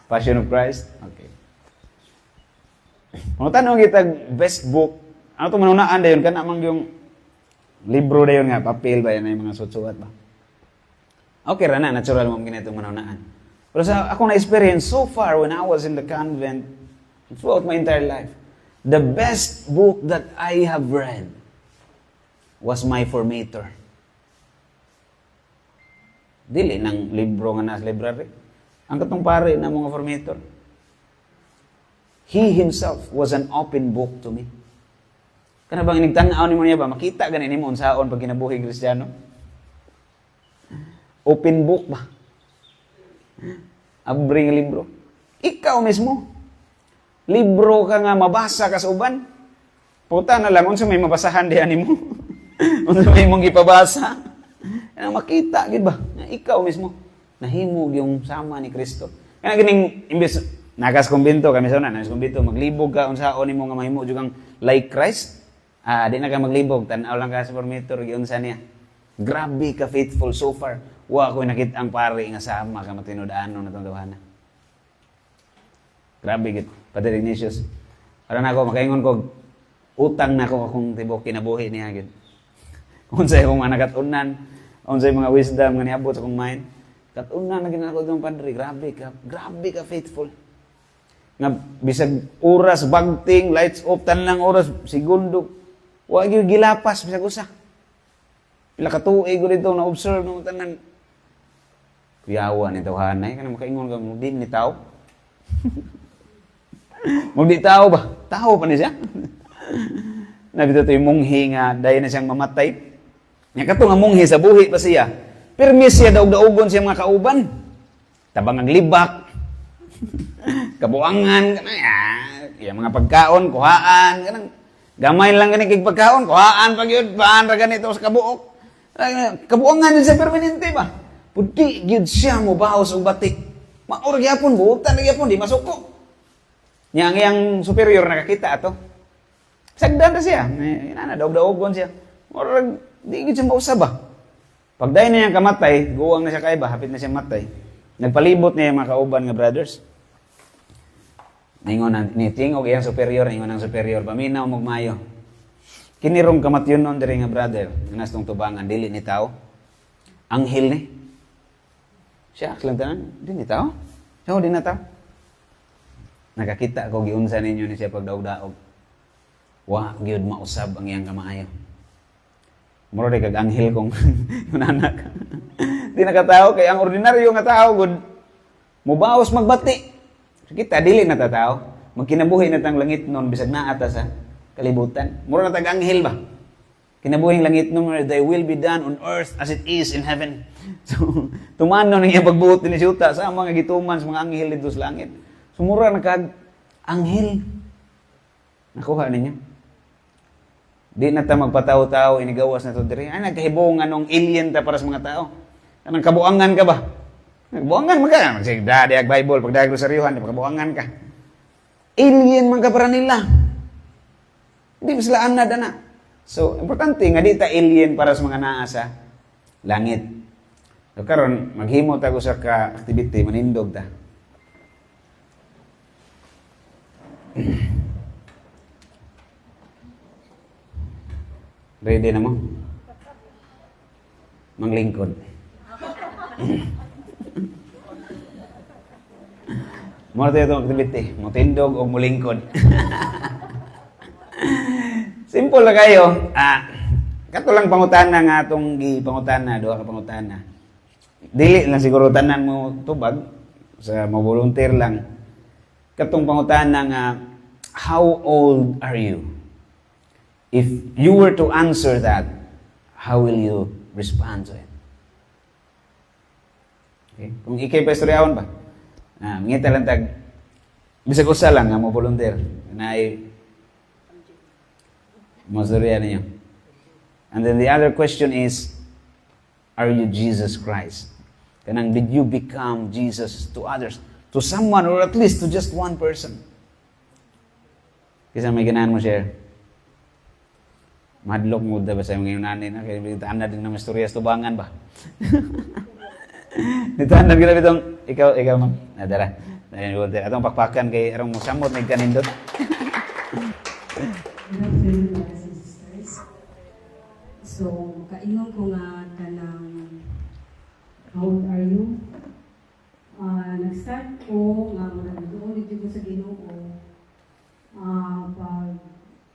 [SPEAKER 1] Passion of Christ? Okay. Kung tanong kita, best book, ano ito manunaan dayon? Kan namang yung libro dayon nga, papel ba yan, yung mga susuat ba? Okay ra na, natural mo ginitong manunaan. Pero sa ako na-experience so far when I was in the convent, throughout my entire life, the best book that I have read was my formator. Dili ng libro nga nasa library. Ang katong pare na mga formator. He himself was an open book to me. Kana bang inigtanaw nimo niya ba makita ganin nimo unsaon pag kinabuhi Kristiyano? Open book ba? Abring libro. Ikaw mismo. Libro ka nga mabasa ka sa uban. Puta na lang unsa may mabasahan diha nimo. Unsa may mong gipabasa. Ana makita gid ba? Ikaw mismo nahimog yung sama ni Kristo. Kaya gining imbes nakas kumbento kami sa una, nakas kumbento maglibog ka unsaon nimo nga mahimo jud kang like Christ. Di na ka maglibog, tan-aw lang ka sa formator giunsa niya. Grabe ka faithful so far. Wa ko nakita ang pare nga sama ka matinud-anon natong duhana. Grabe gid. Padre Ignatius. Para na ako makaingon ko utang na ako akong tibok kinabuhi niya gid. Unsay akong mga nakatunan, unsay mga wisdom nga niabot sa akong mind. Katuna na ginako itong padre, grabe ka faithful. Nga bisag oras, bagting, lights off, tanlang oras, segundo, wag yung gilapas, bisag usa. Pila katuig ko dito, na-observe ng tanan. Kuyawa ni tawhanay, kana makaingon ka, di ni tao. Magdi tao ba? Tao pa ni siya. Nabito ito yung munghi nga, dahil na siyang mamatay. Nga kato nga munghi sa buhi pa siya. Permis siya daog-daogon siya mga kauban. Tabang ang libak. Kabuangan. Yung mga pagkaon, kuhaan. Ganang, gamay lang ganit kig pagkaon, kuhaan pag yun. Paan ra ganito sa kabuok. Kabuangan din siya permanente ba? Pudi yun siya mo baos o batik. Maor gyapon, buutan na gyapon, di masuko. Yang superior nakakita ato. Sagdan na siya. Inana, daog-daogon siya. Maor, di yun siya mausap ba? Pag dahil na niyang kamatay, guwang na siya kaiba, hapit na siya matay. Nagpalibot niya yung mga kauban nga brothers. Ningon ni tingog iyang superior, ningon ang superior, paminaw magmayo. Kinirong kamatyon nun diri nga brother, nas tong tubangan, dili ni tao. Anghel ni. Siya, lang tanan, di ni tao. Siya, di na tao. Nakakita ko, giunsa ninyo ni siya pagdaog-daog. Wa, giyod mausab ang iyang kamaayo. Muro di kag anghel kong yung anak. Di nakatao kay ang ordinaryo nga tao gud mubaos magbati. Kita dili na ta tao. Magkinabuhi na tang langit non bisag naa ta sa kalibutan. Muro na tag anghel ba? Kinabuhing langit non thy will be done on earth as it is in heaven. So tumano niya pagbuot ni Juta sa mga gituman sa mga anghel dito sa langit. Sumura na kag anghel. Nakuha ninyo. Di na ta magpataw-taw, inigawas na to diri. Ay, nagkahibong anong alien ta para sa mga tao. Anong kabuangan ka ba? Kabuangan man ka. Magsig, dadi ag Bible, pag dahil rosaryuhan, kabuangan ka. Alien man ka para nila. Hindi mo sila anad na. So, importante nga di ta alien para sa mga naa sa langit. So, karon maghimo ta ko sa ka-activity, manindog ta. Ready na mo? Manglingkod. Muna tayo itong activity. Mutindog o mulingkod. Simple na kayo. Kato lang pangutana nga itong pangutana. Doha ka pangutana. Dili lang siguro tanan mo tubag. Sa volunteer lang. Katong pangutana nga, how old are you? If you were to answer that, how will you respond to it? Okay? Kung ikay pa istoryahon ba? Ngita lang tag bisag usa lang nga mo volunteer na ay mo storya ninyo. And then the other question is, are you Jesus Christ? Kanang did you become Jesus to others, to someone, or at least to just one person? Kasi may ganahan mo share. Madlok mo ba sa mga yunanin na kaya itaan din ng istorya sa tubangan ba? Itaan na gina bitong ikaw ma'am. Dara. Atong pakpakan kay arong mo samot may kanindot.
[SPEAKER 2] So, kaingon ko nga kanang how old are you? Nag-start ko nga doon dito ko sa Ginoo pag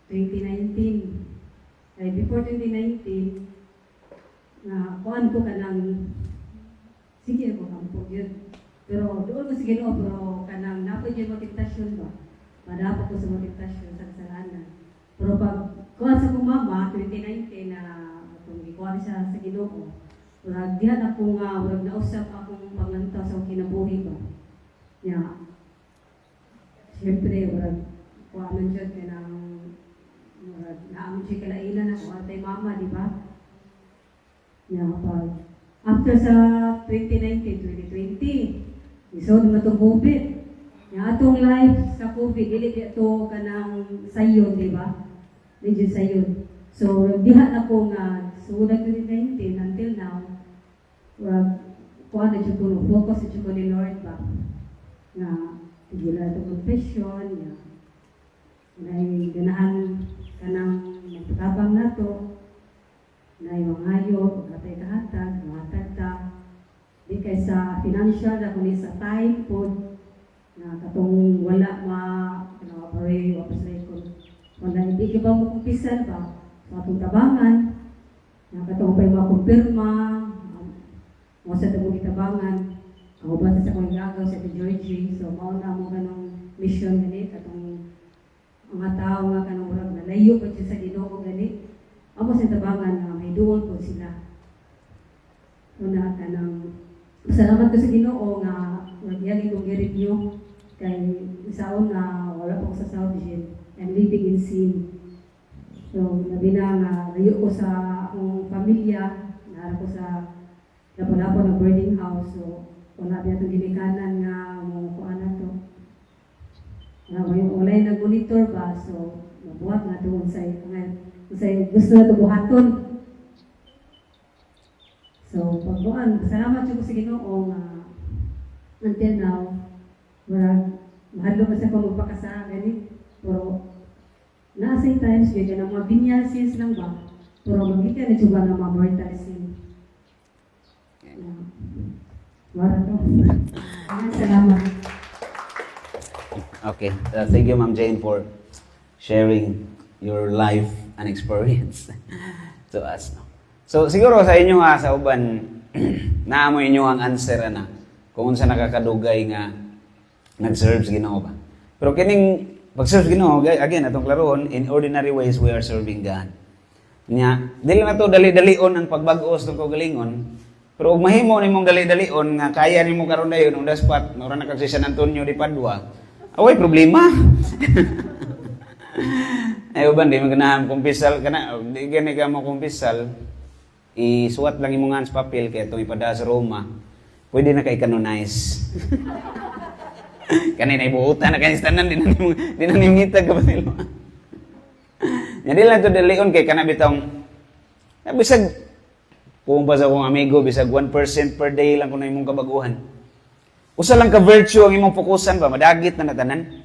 [SPEAKER 2] 2019. Ay before 2019 na kuan ko kanang sige ko kampo yun. Pero doon ko sa Ginoo pero kanang napo yung motivasyon ba? Madapa ko sa motivasyon sa kasalanan. Pero pag kuha sa kong mama, 2019 na kung ikuha siya sa Ginoo, wala diyan ako nga, wala nausap akong pangantaw sa kinabuhi ba. Siyempre, wala kuha man dyan ka ng naaman siya kalainan ako at ay mama, di ba? After sa 2019, 2020, isod mo itong COVID. Atong life sa COVID, dili ito ka ng sayon, di ba? Medyo sayon. So, diha na ko nga, sumunod 2019 until now, kuha na siya ko, focus na siya ko ni Lord ba? Nga, hindi na ito confession, na ganahan ka ng magpagabang na to, na yung ngayo, katay kahatag, mahatag ka, di kay sa financial, na kundi sa time, food, na katong wala pare wapaslay ko wala hindi ka ba mo kumpisan ba sa atong tabangan na katong pa'y makumpirma mo sa itong tabangan ako ba sa kong gagaw sa Georgie so mauna mo ganong mission ganit katong mga tao nga kanong urag nalayo pa siya sa Ginoo ganit ako sa tabangan na may duol po sila una kanang salamat ko sa Ginoo nga nagyagi kong i-review kay isaon na wala po sa Saudi and living in sin. So, labi na nga, layo ko sa akong pamilya, naara ko sa lapo-lapo na boarding house. So, wala biya itong ginikanan nga mo kuan na to. Wala yung nag-monitor ba, so, mabuhat na doon sa gusto na ito buhaton. So, pagbuhan, salamat siya ko sa Ginoo nga until now, mahalo ka sa kung magpakasa, ganit. Pero, na same times, yun ang mga venial sins lang ba? Pero magkita na siya ba ng mga mortal sin? Wala to. Salamat.
[SPEAKER 1] Okay. Thank you, Ma'am Jane, for sharing your life and experience to us. No? So, siguro sa inyo nga, sa uban, naamo inyo ang answer na kung unsa nakakadugay nga nag-serve sa Ginoo ba. Pero kining pag-serve sa Ginoo, again, atong klaroon, in ordinary ways, we are serving God. Nya, dili na to dali-dalion ang pagbag-o sa kaugalingon, pero ug mahimo nimong dali-dalion nga kaya nimo karon dayon on the spot, mura na kag si San Antonio di Padua. Away problema. Ay uban di mo ganahan kumpisal kana, di gani ka mo kumpisal, isuwat lang imong hands papel kay itong ipada sa Roma. Pwede na kay canonize. Kanina ibuutan na kanis tanan din na nimngita ka ba nila. Nya dili lang to dalion kay kana bitong bisag kung ba sa akong amigo bisag 1% per day lang kuno imong kabaguhan. Usa lang ka virtue ang imong fokusan ba madagit na natanan.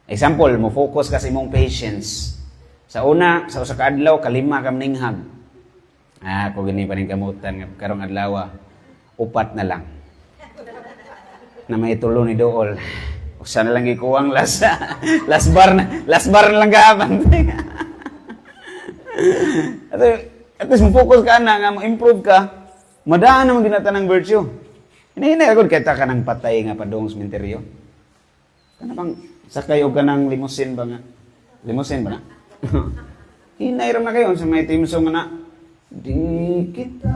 [SPEAKER 1] Example, mo focus ka sa imong patience. Sa una, sa usa ka adlaw kalima ka ninghag. Ako gani pa ning kamutan nga karong adlaw 4 na lang. Na may tulo ni Dool. Usa na lang gikuwang last bar na lang kaaban. At least mo-focus ka na nga mo-improve ka, madaan naman ginata ng virtue. Hinahinay agad kaya ka ng patay nga padong sementeryo. Kana bang sakay og ka ng limousine ba nga? Limousine ba na? Hinay ram na kayo sa may team song na di kita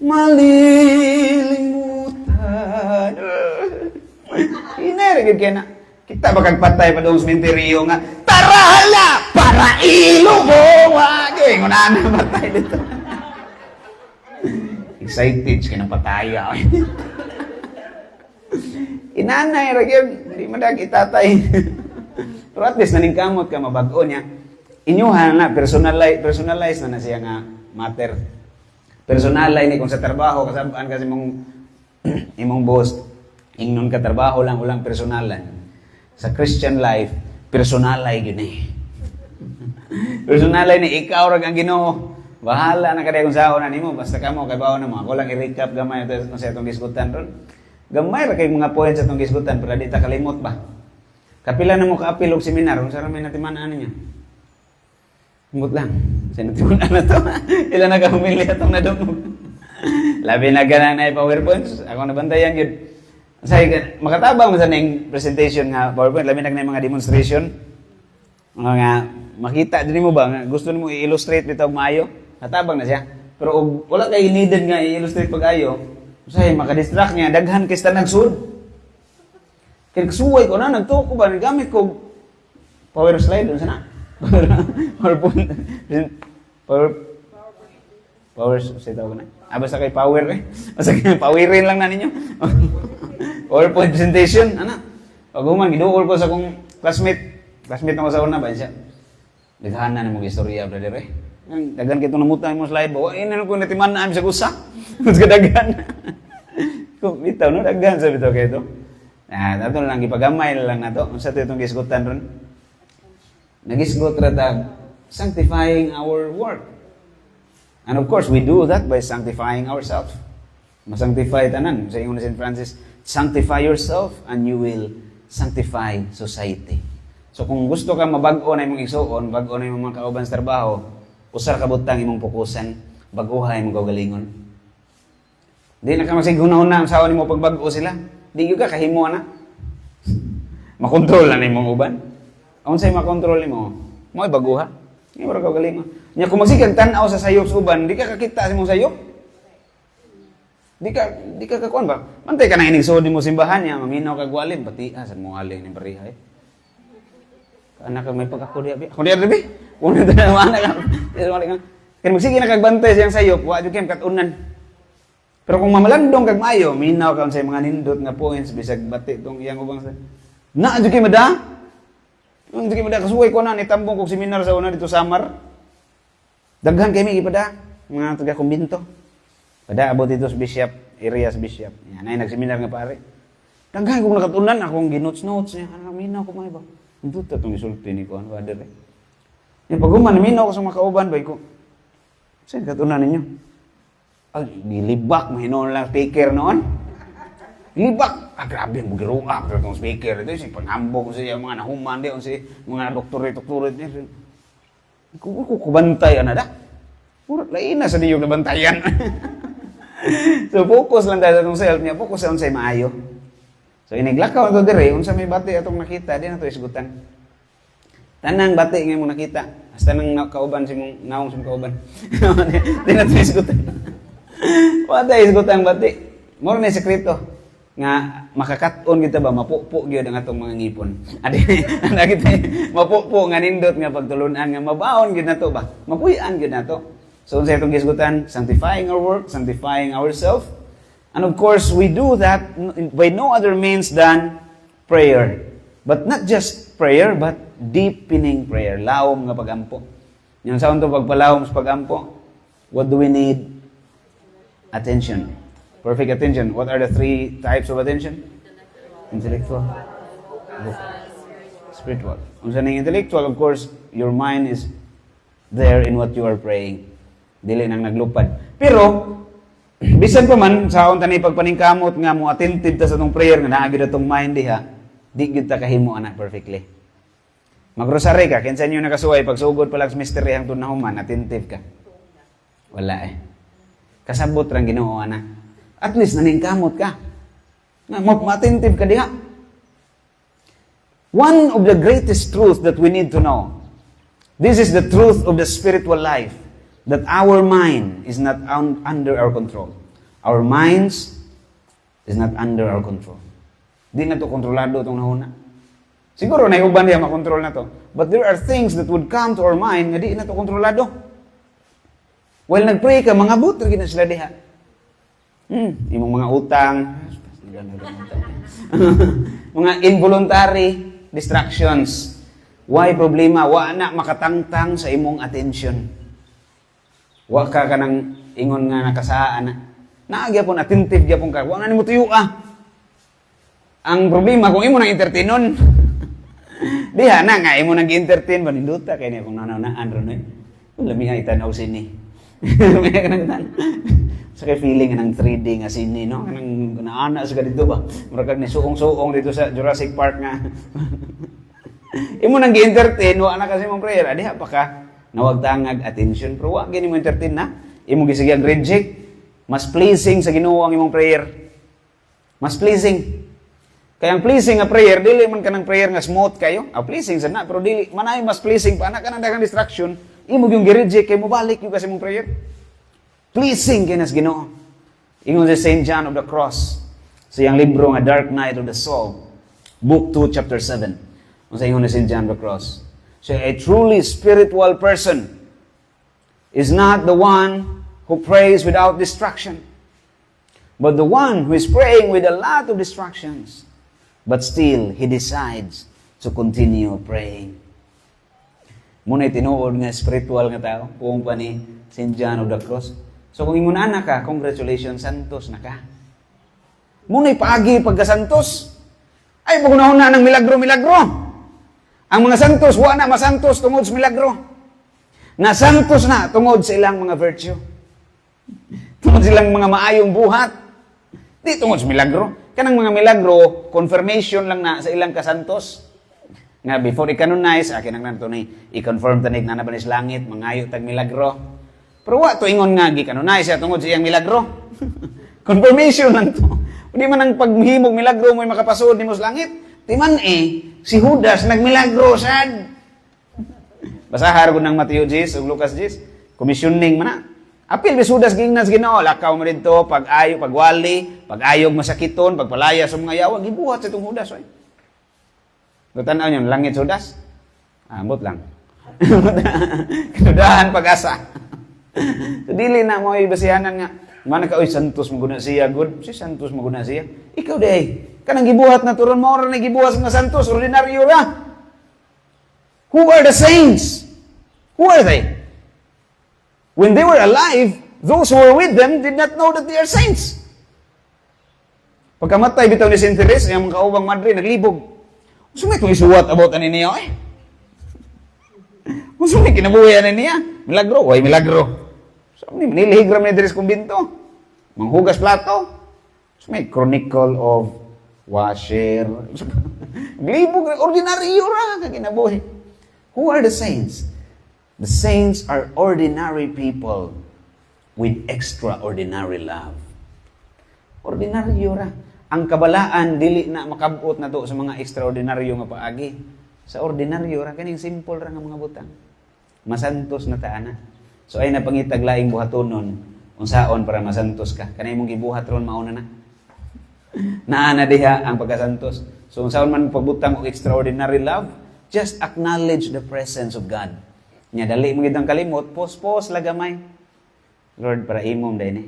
[SPEAKER 1] malilimutan. Inarigid kaya na. Kita ba kagpatay pa doon sa sementeryo nga, tarahala! Para ilubong! Wagi! Ngunahan na patay dito. Excited siya ng pataya. Inanay, Ragil, hindi madag itatay. Pero at least naningkamot ka, mabago niya. Inyuhan na, personalize na siya nga matter. Personalize ni kung sa trabaho, kasabaan kasi imong boss, ingnon ka trabaho lang, ulang personalan. Sa Christian life, personalize yun eh. Personalize ni ikaw rag ang Ginoo. Bahala na kada kung sao na nimo, basta kamo kay bawo na mo. Ako lang i-recap gamay ito sa itong gisgutan ron. Gamay ra kay mga points sa itong gisgutan pero di ta kalimot ba. Kapila na mo kaapil og seminar, kung saan may natimaan niya. Humot lang. Sinatimaan na to. Ilan na kahumili atong nadumog. Labi na ganang na PowerPoints. Ako nabantayan yun. Say, makatabang mo sa ning presentation nga PowerPoint. Labi na mga demonstration. Mga makita din mo ba nga gusto nimo i-illustrate bitaw maayo. Natabang na siya. Pero og wala kay needed nga i-illustrate pag-ayo. Say, makadistract niya. Daghan kay sta nagsud. Kaya kasuway ko na, nagtuko ba, nagamit ko power slide, doon sana? PowerPoint. Power, say tawag na. Basta kay power eh. Basta kay powerin lang na ninyo. PowerPoint presentation, ana. Pag human, giduol ko sa kong classmate na ko sa una ba, siya. Daghan na mong istorya, brother eh. Dagan kito namutan mo slide ba, ina ko natiman na sa kusa. Mas kadagan. Kung bitaw, no, daghan sa bitaw kayo to. Ato lang, ipagamay lang na to. Unsa ito itong gisgutan ron? Nagisgot ratag, sanctifying our work. And of course, we do that by sanctifying ourselves. Masanctify tanan. Sa ingon na St. Francis, sanctify yourself and you will sanctify society. So kung gusto ka mabag-o na imong igsuon, bag-o na imong mga kauban sa trabaho, usar ka butang imong pukusan, bag-uhay imong kaugalingon. Di na ka masiguna-una ang sawa nimo pagbag-o sila. Di ka kahimo na. Makontrol na imong uban. Unsay makontrol nimo? Mo'y baguha. Ni ora ka galing. Nya kung magsikag tan-aw sa sayop sa uban, di ka kakita sa imong sayop. Di ka kakuan ba? Mantay ka nang inig mo simbahan niya, maminaw ka gwalim, pati sa mo aling ni barihay. Anak ka may pagkakudi abi. Ako di abi. Una ta na ana ka. Kaya magsige na kagbantay siyang sayop, wa jud kay katunan. Pero kung mamalandong kag maayo, minaw ka unsay mga nindot nga points bisag bati tong iyang ubang sa. Na jud kay mada. Ang jud kay mada kasuway ko na ni tambong kog seminar sa una dito sa Samar. Daghan kay mi ipada mga taga kumbinto. Pada abot dito sa Bishop, areas Bishop. Yan ay nagseminar nga pare. Daghan kog nakatunan akong ginotes-notes niya. Ano minaw ko may ba. Undot ta tong isulti ni ko ano brother. Yung paguman minaw ko sa mga kauban bay ko. Saan katunan ninyo? Ay, nilibak, mahinon lang speaker noon. Nilibak. Grabe, bugiruak sa itong speaker. Ito, si panghambog siya, mga nahuman, di, si mga doktorit. Kubantay, ano da? Purat, lain na sa niyong nabantayan. So, focus lang tayo sa itong self niya. Focus sa unsay maayo. So, iniglakaw ito dire, unsa may bati atong nakita, di na ito isgutan. Tanang bati nga mong nakita. Hasta nang kauban, si mong naong si mong kauban. Di na ito isgutan. Wala isgutang bati. Moro na sekreto nga makakaton kita ba mapupo gyud ang atong mga ngipon. Adi ana kita mapupo nga nindot nga pagtulunan nga mabaon gyud nato ba. Mapuy-an gyud nato. So unsay itong gisgutan? Sanctifying our work, sanctifying ourselves. And of course, we do that by no other means than prayer. But not just prayer, but deepening prayer. Lawom nga pagampo. Yung sa unto pagpalawom sa pagampo, what do we need? Attention. Perfect attention. What are the 3 types of attention? Intellectual. Spiritual. Kung saan yung intellectual, of course, your mind is there in what you are praying. Dili nang naglupad. Pero, bisan pa man, sa akong tanay pagpaningkamot nga mo attentive ta sa itong prayer nga naagid atong mind diha, di gid ta kahimo ana perfectly. Magrosary ka, kinsa niyo nakasuway, pag sugod pa lang sa mystery hangtod na human, attentive ka. Wala eh. Kasabot rang Ginoo ana. At least naningkamot ka. Ma-attentive ka diha. One of the greatest truths that we need to know. This is the truth of the spiritual life, that our mind is not under our control. Our minds is not under our control. Di na to kontrolado itong nahuna. Siguro na uban niya makontrol na to. But there are things that would come to our mind nga di na to kontrolado. While nagpray ka, mga buto na sila diha. Imong mga utang, mga involuntary distractions. Why problema? Wa na makatangtang sa imong attention. Wa ka kanang ingon nga nakasaan na. Naagya po, attentive gyapon ka. Wa na nimo tuyo Ang problema kung imo nang entertainon. Diha na nga imo nang entertain ba ninduta kay niya kung nananaan ron eh. Kung lamiha itanaw sini. Lamiha ka nang tan. Sa kay feeling ng 3D nga sini no. Kanang naana sa dito ba. Murag ni suong-suong dito sa Jurassic Park nga. Imo nang gi-entertain wa na kasi mong prayer. Diha pa ka nawag tangag attention pero wa gini mo entertain na. Imo gisigyag reject. Mas pleasing sa Ginoo ang imong prayer. Mas pleasing. Kaya ang pleasing nga prayer, dili man ka ng prayer nga smooth kayo. Pleasing sa na, pero dili, manay mas pleasing pa. Anak ka ng dagang distraction, imo yung gireject, kay mo balik yung kasi mong prayer. Pleasing kay nas Ginoo. Ingon si St. John of the Cross, sa iyang libro nga Dark Night of the Soul, Book 2, Chapter 7. Kung sa ingon ni St. John of the Cross. So, a truly spiritual person is not the one who prays without distraction, but the one who is praying with a lot of distractions. But still, he decides to continue praying. Muna'y tinuod nga spiritual nga tao, puong pa ni St. John of the Cross. So kung ingon anak ka, congratulations, santos na ka. Muna'y paagi pagkasantos. Ay, pagunahon na ng milagro-milagro. Ang mga santos, wa na masantos tungod sa milagro. Nasantos na tungod sa ilang mga virtue. Tungod sa ilang mga maayong buhat. Di tungod sa milagro. Kanang mga milagro, confirmation lang na sa ilang kasantos. Nga before i-canonize, akin ang nanto ni i-confirm tanig na nabanis langit, mangayo tag milagro. Pero wa to ingon nga gi-canonize siya tungod sa iyang milagro. Confirmation lang to. Hindi man ang paghimog milagro mo makapasod nimo sa langit. Di man si Judas nagmilagro sad. Basahar ko ng Mateo 10 ug Lucas 10. Commissioning man na. Apil bis Judas gingnas Ginoo, lakaw mo dito pag-ayo, pagwali, pag-ayog masakiton, pagpalaya sa mga yawa, gibuhat sa itong Judas oy. Tanaw niyo, langit Judas. Ambot lang. Kanudahan pag-asa. So, dili na mo ibasihanan nga man ka oy santos maguna siya good. Si santos maguna siya. Ikaw day, kanang gibuhat na turon mo ra na gibuhat nga santos, ordinaryo ra. Who are the saints? Who are they? When they were alive, those who were with them did not know that they are saints. Pagkamatay bitaw ni Saint Teresa, yung mga kaubang madre, naglibog. Sumay itong isuwat about ani niya, eh? Sumay kinabuhi ani niya. Milagro, way milagro. Sumay, nilihigram ni Deres Kumbinto. Manghugas plato. Sumay, chronicle of washer. Naglibog, ordinaryo ra, kinabuhi. Who are the saints? The saints are ordinary people with extraordinary love. Ordinaryo ra. Ang kabalaan, dili na makabot na to sa mga extraordinaryo nga paagi. Sa ordinaryo ra, kaning simple ra nga mga butang. Masantos na taana. So ay napangitag laing buhatonon, unsaon para masantos ka. Kanay mong gibuhat ron mauna na. Naana diha ang pagkasantos. So unsaon man pagbutang og extraordinary love, just acknowledge the presence of God. Nya dali mo gidang kalimot, pos lagamay. Lord, para imong day ni.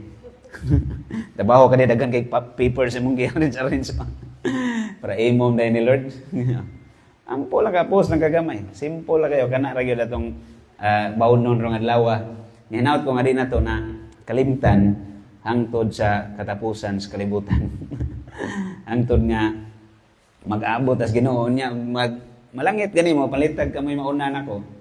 [SPEAKER 1] Trabaho ka dagan kay papers imong gi-arrange pa. Para imong day ni Lord. Ampo lang ka post ng kagamay. Simple lang kayo kana ra gyud atong bawnon rong adlaw. Hinaut ko nga din nato na kalimtan hangtod sa katapusan sa kalibutan. Hangtod nga mag-abot as Ginoo niya malangit gani mo palitag ka may mauna nako.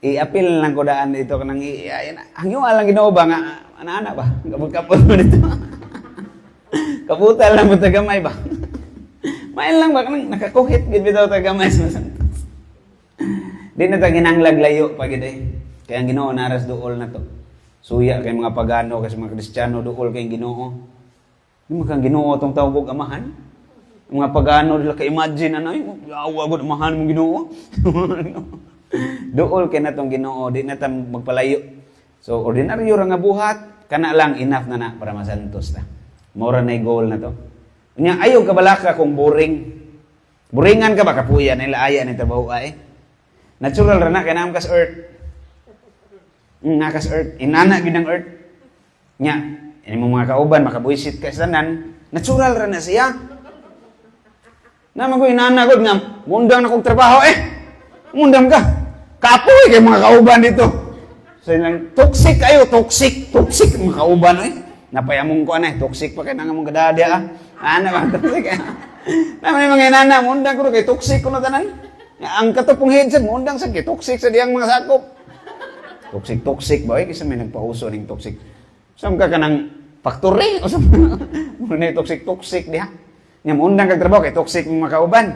[SPEAKER 1] I-appeal lang ko daan dito kanang hangyo lang Ginoo ba nga ana ba kapag mo dito. Kaputal lang mo tagamay ba. Mail lang ba kanang nakakuhit gid bitaw tagamay sa santos. Di na ta ginanglag layo pa gid kaya ang Ginoo naras duol na to. Suya kay mga pagano kasi mga Kristiyano duol kay Ginoo. Di man kang Ginoo tong tawag amahan. Mga pagano nila ka-imagine ano, yawa gud amahan mong Ginoo. Duol kay natong Ginoo, di na ta magpalayo. So, ordinaryo ra nga buhat, kana lang enough na para masantos ta. Mora na goal na to. Nya ayaw ka balaka kung boring. Boringan ka ba kapuya nila aya ni trabaho ay. Natural ra na kay naam kas earth. Nakas earth, inana gid ang earth. Nya, ini mga kauban makabuisit ka sa tanan, natural ra na siya. Naman ko inana ko nga mundang na kong trabaho Mundang ka. Kapoy kay mga kauban dito. So lang toxic kayo, toxic mga kauban Napayamong ko toxic pa kay nang mong gadadya Ana ba toxic? Naman mga inana mundang ko kay toxic ko na tanan. Ang katupong headset mundang sa kay toxic sa diyang mga sakop. Toxic ba kasi may nagpauso ning toxic. Sam ka kanang factory o sam mo na toxic diha. Nya mundang kag trabaho kay toxic mga kauban.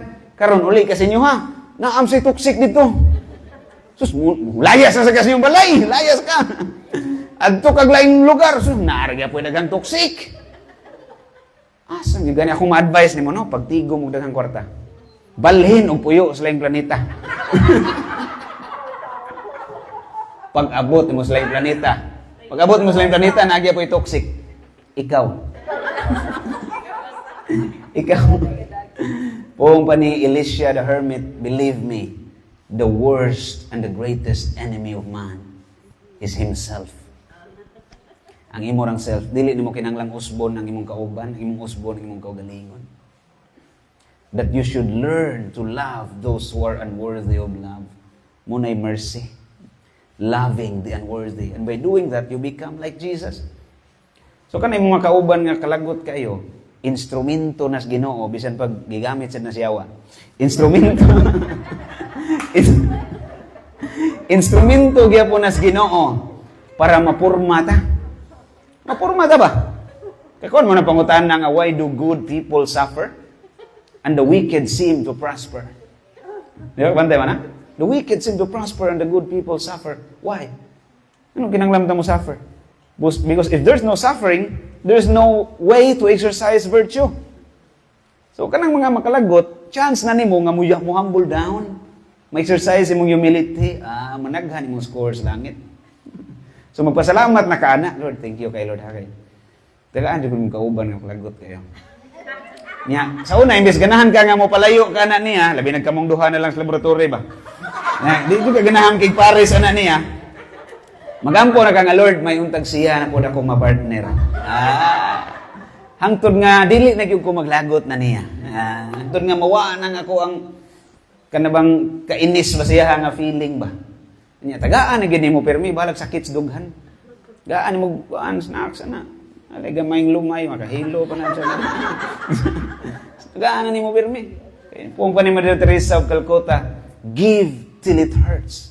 [SPEAKER 1] Karon uli kasi nyo ha. Naam si toxic dito. Sus, layas na sa kasi yung balay. Layas ka. Adto kag laing lugar. Sus, naarga po dagang toxic. Asa, yung gani akong ma-advise ni mo, no? Pagtigo mo dagang kwarta. Balhin o puyo sa laing planeta. Pag-abot mo sa laing planeta. Pag-abot mo sa laing planeta, naagya po yung toxic. Ikaw. Ikaw. Poong pa ni Elisha the hermit, believe me, the worst and the greatest enemy of man is himself. Ang imo rang self, dili nimo kinahanglang usbon ang imong kauban, ang imong usbon ang imong kaugalingon. That you should learn to love those who are unworthy of love. Munay mercy. Loving the unworthy. And by doing that, you become like Jesus. So kanay mga kauban nga kalagot kayo, instrumento nas Ginoo bisan pag gigamit sa nasiyawa. Instrumento. Instrumento gyapon nas Ginoo para mapurma ta. Mapurma ta ba? Kay kon mo na pangutan nga why do good people suffer and the wicked seem to prosper? Di ba bantay man? The wicked seem to prosper and the good people suffer. Why? Ano kinahanglan mo suffer? Because if there's no suffering, there's no way to exercise virtue. So kanang mga makalagot, chance na nimo nga mo humble down, ma-exercise imong humility, managhan imong score sa langit. So magpasalamat na kaana, Lord, thank you kay Lord ha kay. Tagaan jud mo kauban nga kalagot kayo. Nya, sa una imbes ganahan ka nga mo palayo ka na niya, labi nagkamong duha na lang sa laboratory ba. Na di ka ganahan kay pares ana niya. Magampo na ka nga, Lord, may untag siya na po na kong mapartner. Hangtod nga, dili na ko maglagot na niya. Hangtod nga, mawaan nga ako ang kanabang kainis ba siya nga feeling ba. Nya, tagaan na gini mo, permi, balag sakit sa dughan. Gaan mo, snacks, ana. Alay, gamayng lumay, makahilo pa na siya. Tagaan na ni mo, permi. Kung pa ni Maria Teresa of Calcutta, give till it hurts.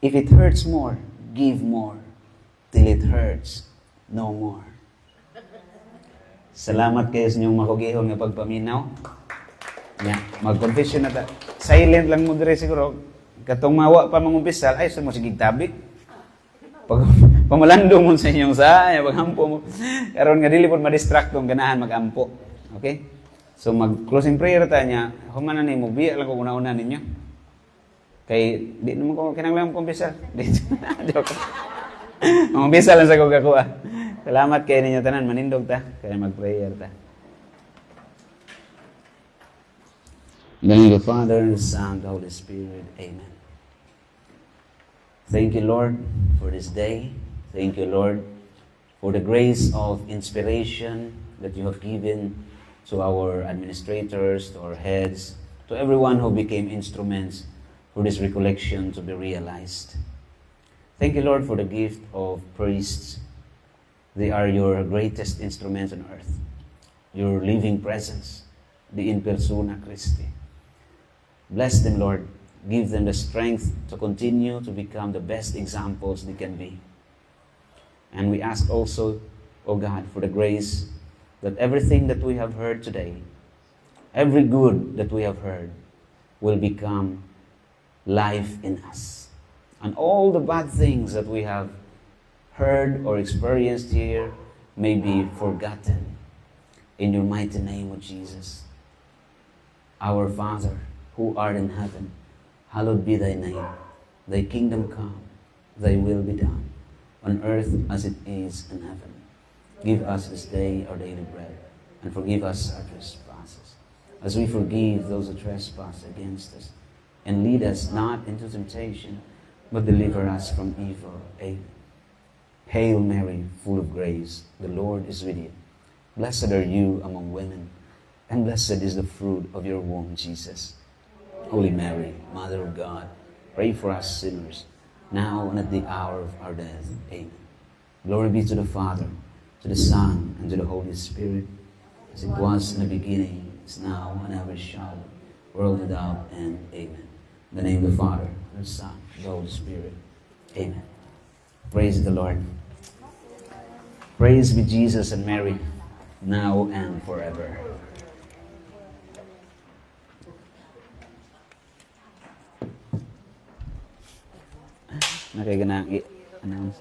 [SPEAKER 1] If it hurts more, give more till it hurts no more. Salamat kayo sa inyong makugihon nga pagpaminaw. Yeah, mag-confession na ta. Silent lang mo dire siguro. Katong mawa pa mangumpisal, ay, mo sigig tabik. Pag pamalandong mo sa inyong saya, paghampo mo. Karon nga dili pod ma-distract tong ganahan magampo. Okay? So mag-closing prayer ta niya. Human na ni mo biya lang ko una-una ninyo. Kay di naman ko kinahanglan kumpisal. Joke. Kumpisa lang sa kuha. Salamat kay ninyo tanan, manindog ta kaya mag-prayer ta. In the name of the Father, and the Son, and the Holy Spirit. Amen. Thank you, Lord, for this day. Thank you, Lord, for the grace of inspiration that you have given to our administrators, to our heads, to everyone who became instruments for this recollection to be realized. Thank you, Lord, for the gift of priests. They are your greatest instruments on earth, your living presence, the in persona Christi. Bless them, Lord. Give them the strength to continue to become the best examples they can be. And we ask also, O God, for the grace that everything that we have heard today, every good that we have heard, will become life in us. And all the bad things that we have heard or experienced here may be forgotten in your mighty name of Jesus. Our Father, who art in heaven, hallowed be thy name. Thy kingdom come, thy will be done, on earth as it is in heaven. Give us this day our daily bread, and forgive us our trespasses, as we forgive those who trespass against us. And lead us not into temptation, but deliver us from evil. Amen. Hail Mary, full of grace, the Lord is with you. Blessed are you among women, and blessed is the fruit of your womb, Jesus. Holy Mary, Mother of God, pray for us sinners, now and at the hour of our death. Amen. Glory be to the Father, to the Son, and to the Holy Spirit, as it was in the beginning, is now, and ever shall be, world without end. Amen. In the name of the Father, and the Son, and the Holy Spirit. Amen. Praise the Lord. Praise be Jesus and Mary, now and forever. Nakikita na i-announce.